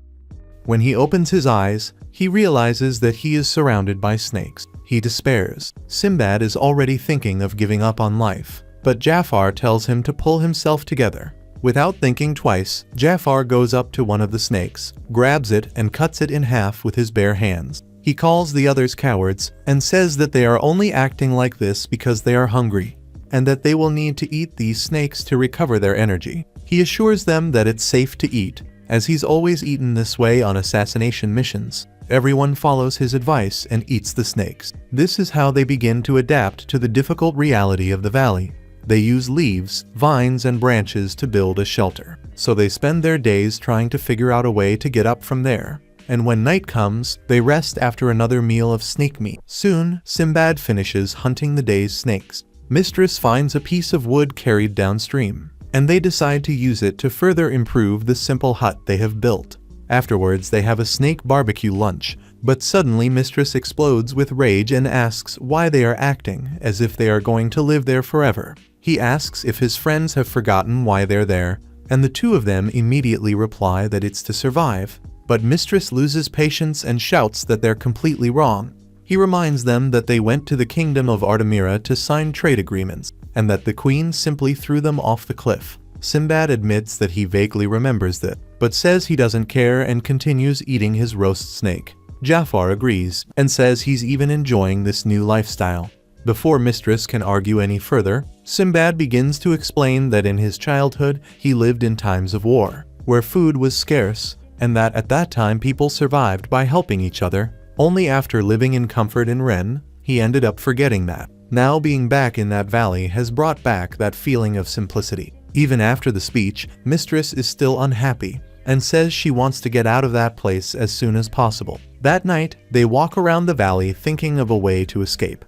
When he opens his eyes, he realizes that he is surrounded by snakes. He despairs. Sinbad is already thinking of giving up on life, but Jafar tells him to pull himself together. Without thinking twice, Jafar goes up to one of the snakes, grabs it and cuts it in half with his bare hands. He calls the others cowards and says that they are only acting like this because they are hungry, and that they will need to eat these snakes to recover their energy. He assures them that it's safe to eat, as he's always eaten this way on assassination missions. Everyone follows his advice and eats the snakes. This is how they begin to adapt to the difficult reality of the valley. They use leaves, vines, and branches to build a shelter. So they spend their days trying to figure out a way to get up from there. And when night comes, they rest after another meal of snake meat. Soon, Sinbad finishes hunting the day's snakes. Mistress finds a piece of wood carried downstream, and they decide to use it to further improve the simple hut they have built. Afterwards, they have a snake barbecue lunch, but suddenly Mistress explodes with rage and asks why they are acting as if they are going to live there forever. He asks if his friends have forgotten why they're there, and the two of them immediately reply that it's to survive. But Mistress loses patience and shouts that they're completely wrong. He reminds them that they went to the kingdom of Artemira to sign trade agreements, and that the queen simply threw them off the cliff. Sinbad admits that he vaguely remembers that, but says he doesn't care and continues eating his roast snake. Jafar agrees, and says he's even enjoying this new lifestyle. Before Mistress can argue any further, Sinbad begins to explain that in his childhood he lived in times of war, where food was scarce, and that at that time people survived by helping each other. Only after living in comfort in Ren, he ended up forgetting that. Now being back in that valley has brought back that feeling of simplicity. Even after the speech, Mistress is still unhappy, and says she wants to get out of that place as soon as possible. That night, they walk around the valley thinking of a way to escape.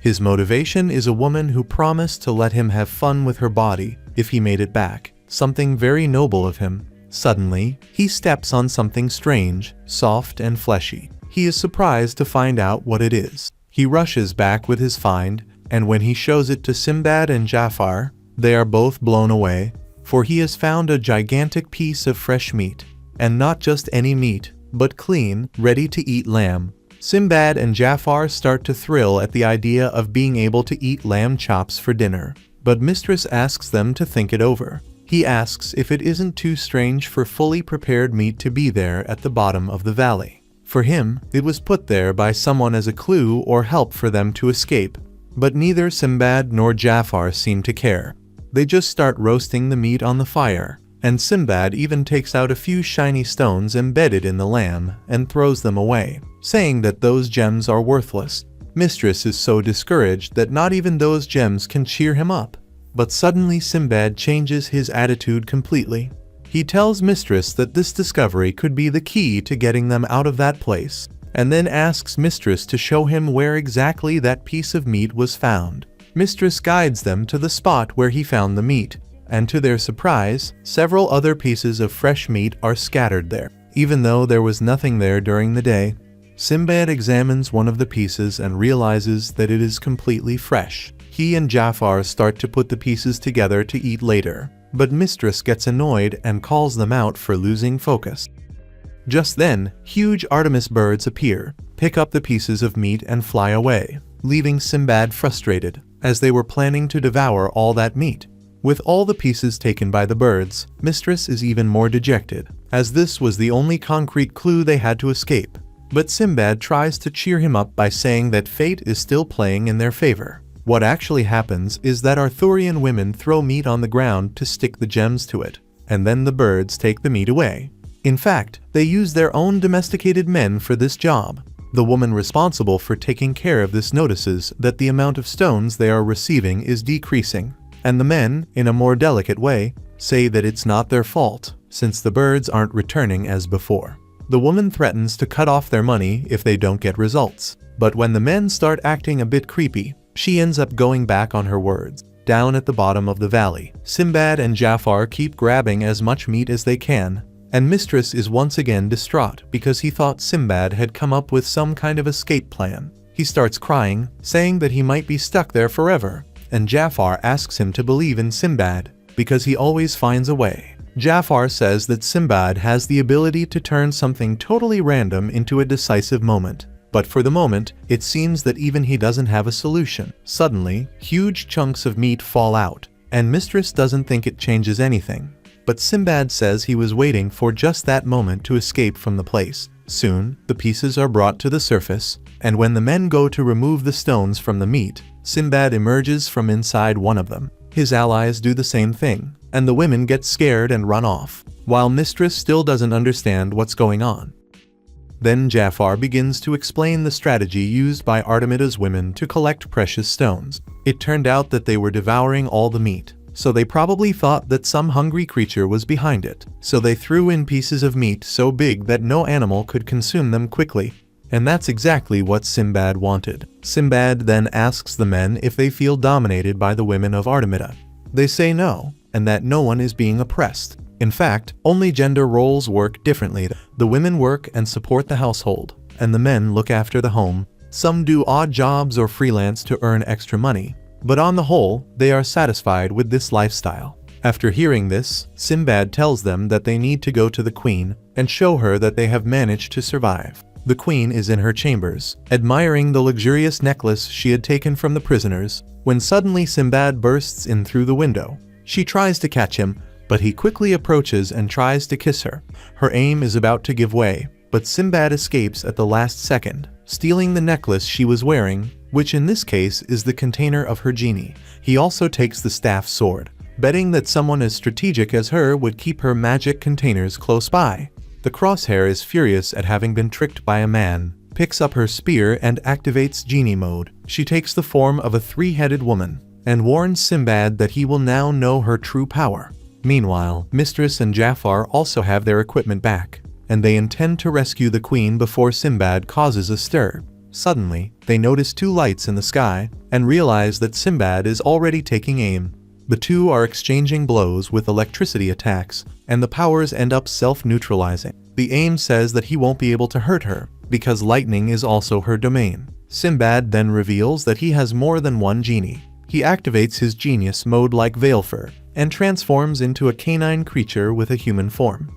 His motivation is a woman who promised to let him have fun with her body if he made it back, something very noble of him. Suddenly, he steps on something strange, soft and fleshy. He is surprised to find out what it is. He rushes back with his find, and when he shows it to Sinbad and Jafar, they are both blown away, for he has found a gigantic piece of fresh meat, and not just any meat, but clean, ready-to-eat lamb. Sinbad and Jafar start to thrill at the idea of being able to eat lamb chops for dinner, but Mistress asks them to think it over. He asks if it isn't too strange for fully prepared meat to be there at the bottom of the valley. For him, it was put there by someone as a clue or help for them to escape, but neither Sinbad nor Jafar seem to care. They just start roasting the meat on the fire, and Sinbad even takes out a few shiny stones embedded in the lamb and throws them away, saying that those gems are worthless. Mistress is so discouraged that not even those gems can cheer him up. But suddenly Sinbad changes his attitude completely. He tells Mistress that this discovery could be the key to getting them out of that place, and then asks Mistress to show him where exactly that piece of meat was found. Mistress guides them to the spot where he found the meat, and to their surprise, several other pieces of fresh meat are scattered there, even though there was nothing there during the day. Sinbad examines one of the pieces and realizes that it is completely fresh. He and Jafar start to put the pieces together to eat later, but Mistress gets annoyed and calls them out for losing focus. Just then, huge Artemis birds appear, pick up the pieces of meat and fly away, leaving Sinbad frustrated, as they were planning to devour all that meat. With all the pieces taken by the birds, Mistress is even more dejected, as this was the only concrete clue they had to escape. But Sinbad tries to cheer him up by saying that fate is still playing in their favor. What actually happens is that Arthurian women throw meat on the ground to stick the gems to it, and then the birds take the meat away. In fact, they use their own domesticated men for this job. The woman responsible for taking care of this notices that the amount of stones they are receiving is decreasing, and the men, in a more delicate way, say that it's not their fault, since the birds aren't returning as before. The woman threatens to cut off their money if they don't get results. But when the men start acting a bit creepy, she ends up going back on her words. Down at the bottom of the valley, Sinbad and Jafar keep grabbing as much meat as they can, and Mistress is once again distraught because he thought Sinbad had come up with some kind of escape plan. He starts crying, saying that he might be stuck there forever, and Jafar asks him to believe in Sinbad because he always finds a way. Jafar says that Sinbad has the ability to turn something totally random into a decisive moment. But for the moment, it seems that even he doesn't have a solution. Suddenly, huge chunks of meat fall out, and Mistress doesn't think it changes anything. But Sinbad says he was waiting for just that moment to escape from the place. Soon, the pieces are brought to the surface, and when the men go to remove the stones from the meat, Sinbad emerges from inside one of them. His allies do the same thing, and the women get scared and run off, while Mistress still doesn't understand what's going on. Then Jafar begins to explain the strategy used by Artemida's women to collect precious stones. It turned out that they were devouring all the meat, so they probably thought that some hungry creature was behind it. So they threw in pieces of meat so big that no animal could consume them quickly. And that's exactly what Sinbad wanted. Sinbad then asks the men if they feel dominated by the women of Artemida. They say no, and that no one is being oppressed. In fact, only gender roles work differently. The women work and support the household, and the men look after the home. Some do odd jobs or freelance to earn extra money, but on the whole, they are satisfied with this lifestyle. After hearing this, Sinbad tells them that they need to go to the queen and show her that they have managed to survive. The queen is in her chambers, admiring the luxurious necklace she had taken from the prisoners, when suddenly Sinbad bursts in through the window. She tries to catch him, but he quickly approaches and tries to kiss her. Her aim is about to give way, but Sinbad escapes at the last second, stealing the necklace she was wearing, which in this case is the container of her genie. He also takes the staff sword, betting that someone as strategic as her would keep her magic containers close by. The Crosshair is furious at having been tricked by a man, picks up her spear and activates genie mode. She takes the form of a three-headed woman, and warns Sinbad that he will now know her true power. Meanwhile, Mistress and Jafar also have their equipment back, and they intend to rescue the queen before Sinbad causes a stir. Suddenly, they notice two lights in the sky, and realize that Sinbad is already taking aim. The two are exchanging blows with electricity attacks, and the powers end up self-neutralizing. The aim says that he won't be able to hurt her, because lightning is also her domain. Sinbad then reveals that he has more than one genie. He activates his genius mode like Veilfur, and transforms into a canine creature with a human form.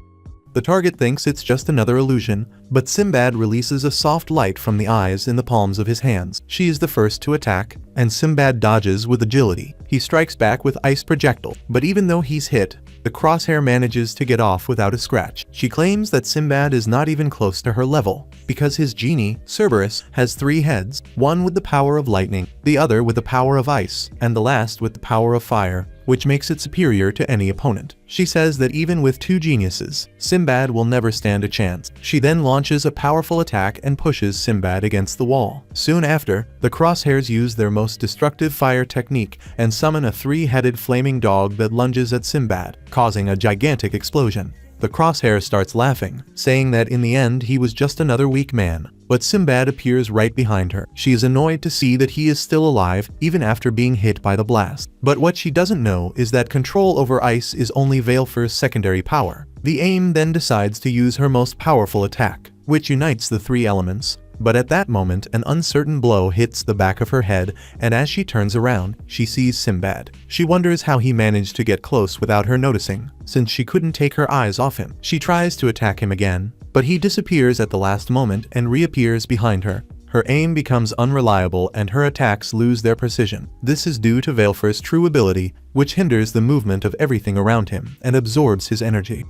The target thinks it's just another illusion, but Sinbad releases a soft light from the eyes in the palms of his hands. She is the first to attack, and Sinbad dodges with agility. He strikes back with ice projectile, but even though he's hit, the Crosshair manages to get off without a scratch. She claims that Sinbad is not even close to her level, because his genie, Cerberus, has 3 heads, one with the power of lightning, the other with the power of ice, and the last with the power of fire, which makes it superior to any opponent. She says that even with 2 geniuses, Sinbad will never stand a chance. She then launches a powerful attack and pushes Sinbad against the wall. Soon after, the Crosshairs use their most destructive fire technique and summon a 3-headed flaming dog that lunges at Sinbad, causing a gigantic explosion. The Crosshair starts laughing, saying that in the end he was just another weak man. But Sinbad appears right behind her. She is annoyed to see that he is still alive even after being hit by the blast. But what she doesn't know is that control over ice is only Veilfur's secondary power. The aim then decides to use her most powerful attack, which unites the 3 elements. But at that moment, an uncertain blow hits the back of her head, and as she turns around, she sees Sinbad. She wonders how he managed to get close without her noticing, since she couldn't take her eyes off him. She tries to attack him again, but he disappears at the last moment and reappears behind her. Her aim becomes unreliable and her attacks lose their precision. This is due to Veilfur's true ability, which hinders the movement of everything around him and absorbs his energy.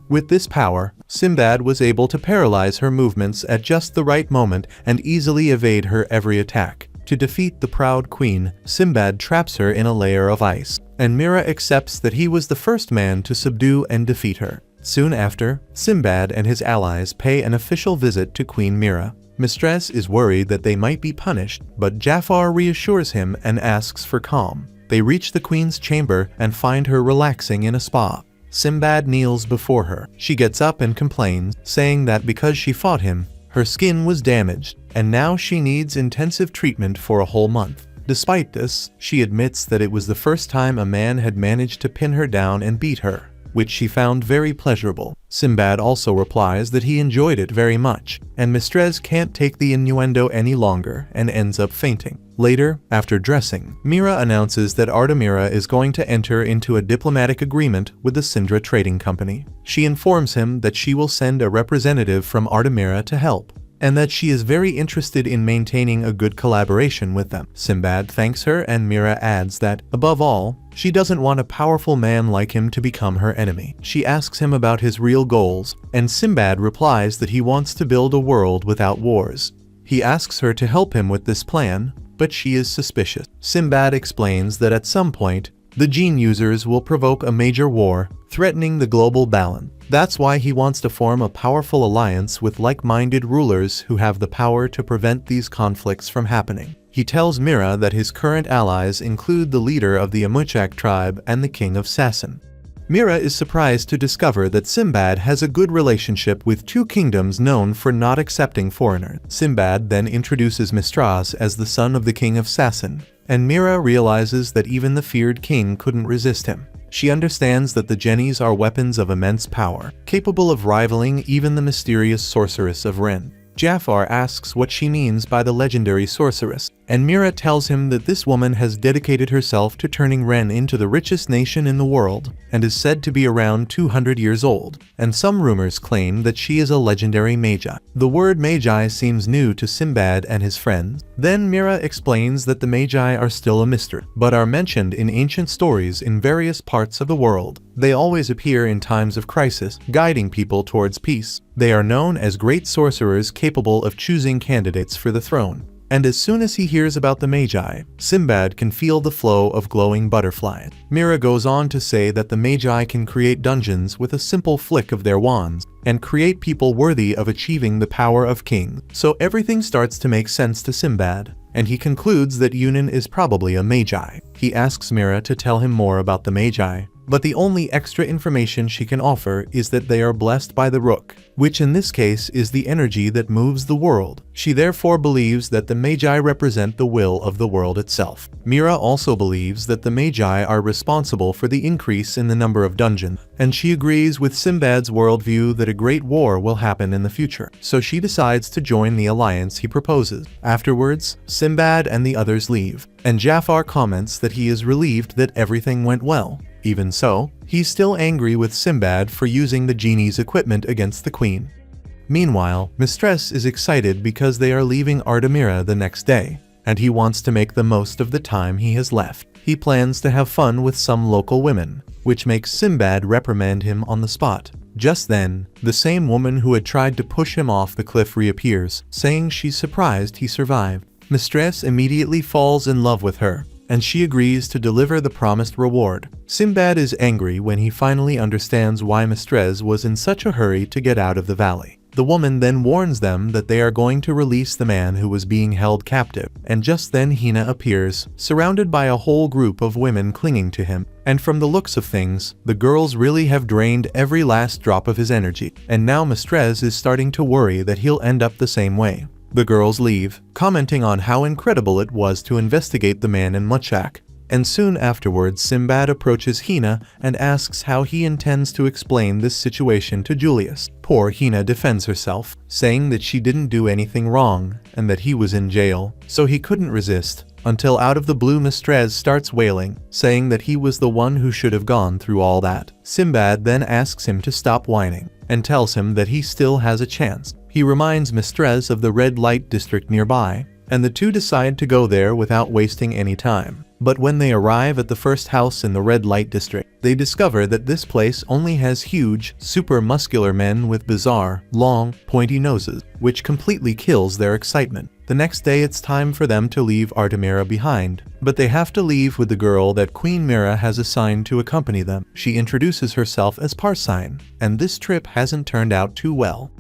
With this power, Sinbad was able to paralyze her movements at just the right moment and easily evade her every attack. To defeat the proud queen, Sinbad traps her in a layer of ice, and Mira accepts that he was the first man to subdue and defeat her. Soon after, Sinbad and his allies pay an official visit to Queen Mira. Mistress is worried that they might be punished, but Jafar reassures him and asks for calm. They reach the queen's chamber and find her relaxing in a spa. Sinbad kneels before her. She gets up and complains, saying that because she fought him, her skin was damaged, and now she needs intensive treatment for a whole month. Despite this, she admits that it was the first time a man had managed to pin her down and beat her, which she found very pleasurable. Sinbad also replies that he enjoyed it very much, and Mistress can't take the innuendo any longer and ends up fainting. Later, after dressing, Mira announces that Artemira is going to enter into a diplomatic agreement with the Sindra Trading Company. She informs him that she will send a representative from Artemira to help, and that she is very interested in maintaining a good collaboration with them. Sinbad thanks her, and Mira adds that, above all, she doesn't want a powerful man like him to become her enemy. She asks him about his real goals, and Sinbad replies that he wants to build a world without wars. He asks her to help him with this plan, but she is suspicious. Sinbad explains that at some point, the gene users will provoke a major war, threatening the global balance. That's why he wants to form a powerful alliance with like-minded rulers who have the power to prevent these conflicts from happening. He tells Mira that his current allies include the leader of the Amuchak tribe and the king of Sassan. Mira is surprised to discover that Sinbad has a good relationship with two kingdoms known for not accepting foreigners. Sinbad then introduces Mistress as the son of the king of Sassan, and Mira realizes that even the feared king couldn't resist him. She understands that the Jennies are weapons of immense power, capable of rivaling even the mysterious sorceress of Ren. Jafar asks what she means by the legendary sorceress, and Mira tells him that this woman has dedicated herself to turning Ren into the richest nation in the world, and is said to be around 200 years old, and some rumors claim that she is a legendary magi. The word magi seems new to Sinbad and his friends. Then Mira explains that the magi are still a mystery, but are mentioned in ancient stories in various parts of the world. They always appear in times of crisis, guiding people towards peace. They are known as great sorcerers capable of choosing candidates for the throne. And as soon as he hears about the Magi, Sinbad can feel the flow of glowing butterflies. Mira goes on to say that the Magi can create dungeons with a simple flick of their wands, and create people worthy of achieving the power of kings. So everything starts to make sense to Sinbad, and he concludes that Yunan is probably a Magi. He asks Mira to tell him more about the Magi, but the only extra information she can offer is that they are blessed by the Rook, which in this case is the energy that moves the world. She therefore believes that the Magi represent the will of the world itself. Mira also believes that the Magi are responsible for the increase in the number of dungeons, and she agrees with Sinbad's worldview that a great war will happen in the future, so she decides to join the alliance he proposes. Afterwards, Sinbad and the others leave, and Jafar comments that he is relieved that everything went well. Even so, he's still angry with Sinbad for using the genie's equipment against the queen. Meanwhile, Mistress is excited because they are leaving Artemira the next day, and he wants to make the most of the time he has left. He plans to have fun with some local women, which makes Sinbad reprimand him on the spot. Just then, the same woman who had tried to push him off the cliff reappears, saying she's surprised he survived. Mistress immediately falls in love with her, and she agrees to deliver the promised reward. Sinbad is angry when he finally understands why Mistress was in such a hurry to get out of the valley. The woman then warns them that they are going to release the man who was being held captive, and just then Hina appears, surrounded by a whole group of women clinging to him. And from the looks of things, the girls really have drained every last drop of his energy, and now Mistress is starting to worry that he'll end up the same way. The girls leave, commenting on how incredible it was to investigate the man in Muchak. And soon afterwards, Sinbad approaches Hina and asks how he intends to explain this situation to Julius. Poor Hina defends herself, saying that she didn't do anything wrong and that he was in jail, so he couldn't resist, until out of the blue Mistress starts wailing, saying that he was the one who should have gone through all that. Sinbad then asks him to stop whining, and tells him that he still has a chance. He reminds Mistress of the red light district nearby, and the two decide to go there without wasting any time. But when they arrive at the first house in the red light district, they discover that this place only has huge, super muscular men with bizarre, long, pointy noses, which completely kills their excitement. The next day it's time for them to leave Artemira behind, but they have to leave with the girl that Queen Mira has assigned to accompany them. She introduces herself as Parsine, and this trip hasn't turned out too well.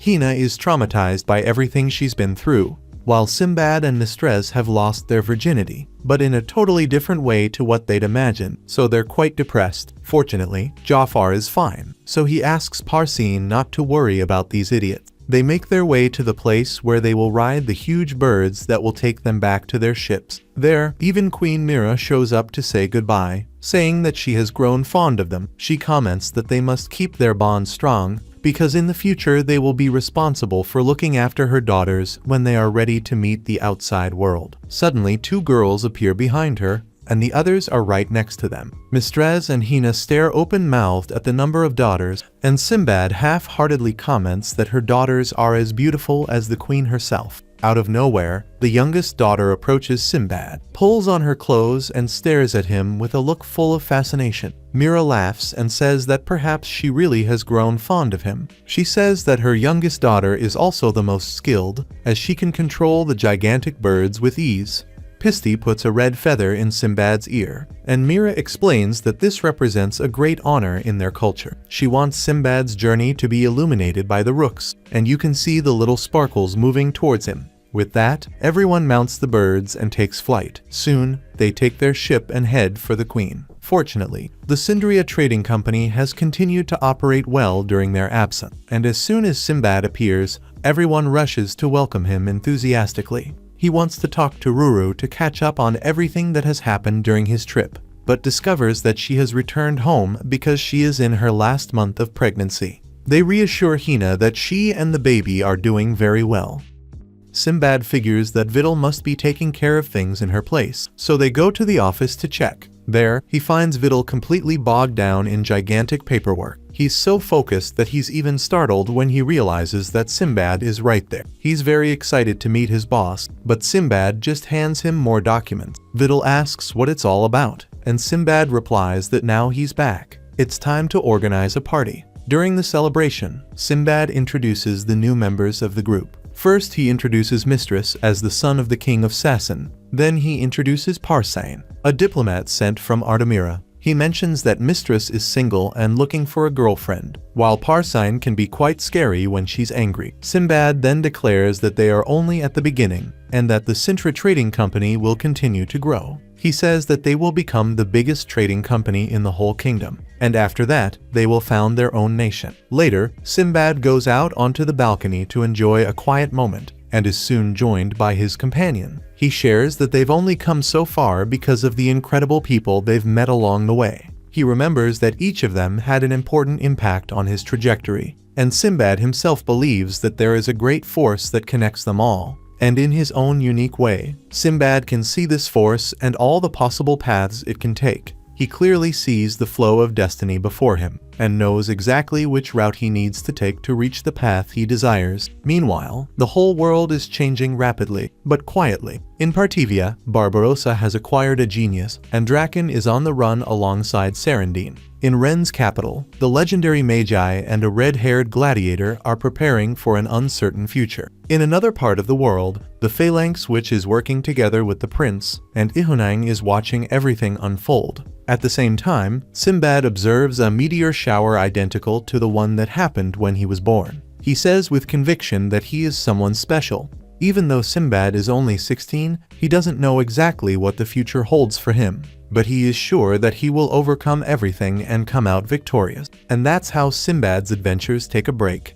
Hina is traumatized by everything she's been through, while Sinbad and Mistress have lost their virginity, but in a totally different way to what they'd imagined, so they're quite depressed. Fortunately, Jafar is fine, so he asks Parsin not to worry about these idiots. They make their way to the place where they will ride the huge birds that will take them back to their ships. There, even Queen Mira shows up to say goodbye, saying that she has grown fond of them. She comments that they must keep their bond strong, because in the future they will be responsible for looking after her daughters when they are ready to meet the outside world. Suddenly, two girls appear behind her, and the others are right next to them. Mistress and Hina stare open-mouthed at the number of daughters, and Sinbad half-heartedly comments that her daughters are as beautiful as the queen herself. Out of nowhere, the youngest daughter approaches Sinbad, pulls on her clothes and stares at him with a look full of fascination. Mira laughs and says that perhaps she really has grown fond of him. She says that her youngest daughter is also the most skilled, as she can control the gigantic birds with ease. Pisti puts a red feather in Sinbad's ear, and Mira explains that this represents a great honor in their culture. She wants Sinbad's journey to be illuminated by the rooks, and you can see the little sparkles moving towards him. With that, everyone mounts the birds and takes flight. Soon, they take their ship and head for the queen. Fortunately, the Sindria Trading Company has continued to operate well during their absence, and as soon as Sinbad appears, everyone rushes to welcome him enthusiastically. He wants to talk to Ruru to catch up on everything that has happened during his trip, but discovers that she has returned home because she is in her last month of pregnancy. They reassure Hina that she and the baby are doing very well. Sinbad figures that Vidal must be taking care of things in her place, so they go to the office to check. There, he finds Vidal completely bogged down in gigantic paperwork. He's so focused that he's even startled when he realizes that Sinbad is right there. He's very excited to meet his boss, but Sinbad just hands him more documents. Vidal asks what it's all about, and Sinbad replies that now he's back, it's time to organize a party. During the celebration, Sinbad introduces the new members of the group. First, he introduces Mistress as the son of the king of Sassan. Then he introduces Parsin, a diplomat sent from Artemira. He mentions that Mistress is single and looking for a girlfriend, while Parsin can be quite scary when she's angry. Sinbad then declares that they are only at the beginning, and that the Sintra Trading Company will continue to grow. He says that they will become the biggest trading company in the whole kingdom, and after that, they will found their own nation. Later, Sinbad goes out onto the balcony to enjoy a quiet moment, and is soon joined by his companion. He shares that they've only come so far because of the incredible people they've met along the way. He remembers that each of them had an important impact on his trajectory, and Sinbad himself believes that there is a great force that connects them all. And in his own unique way, Sinbad can see this force and all the possible paths it can take. He clearly sees the flow of destiny before him, and knows exactly which route he needs to take to reach the path he desires. Meanwhile, the whole world is changing rapidly, but quietly. In Partivia, Barbarossa has acquired a genius, and Draken is on the run alongside Serendine. In Ren's capital, the legendary Magi and a red-haired gladiator are preparing for an uncertain future. In another part of the world, the Phalanx Witch is working together with the prince, and Ihunang is watching everything unfold. At the same time, Sinbad observes a meteor shower identical to the one that happened when he was born. He says with conviction that he is someone special. Even though Sinbad is only 16, he doesn't know exactly what the future holds for him, but he is sure that he will overcome everything and come out victorious. And that's how Sinbad's adventures take a break.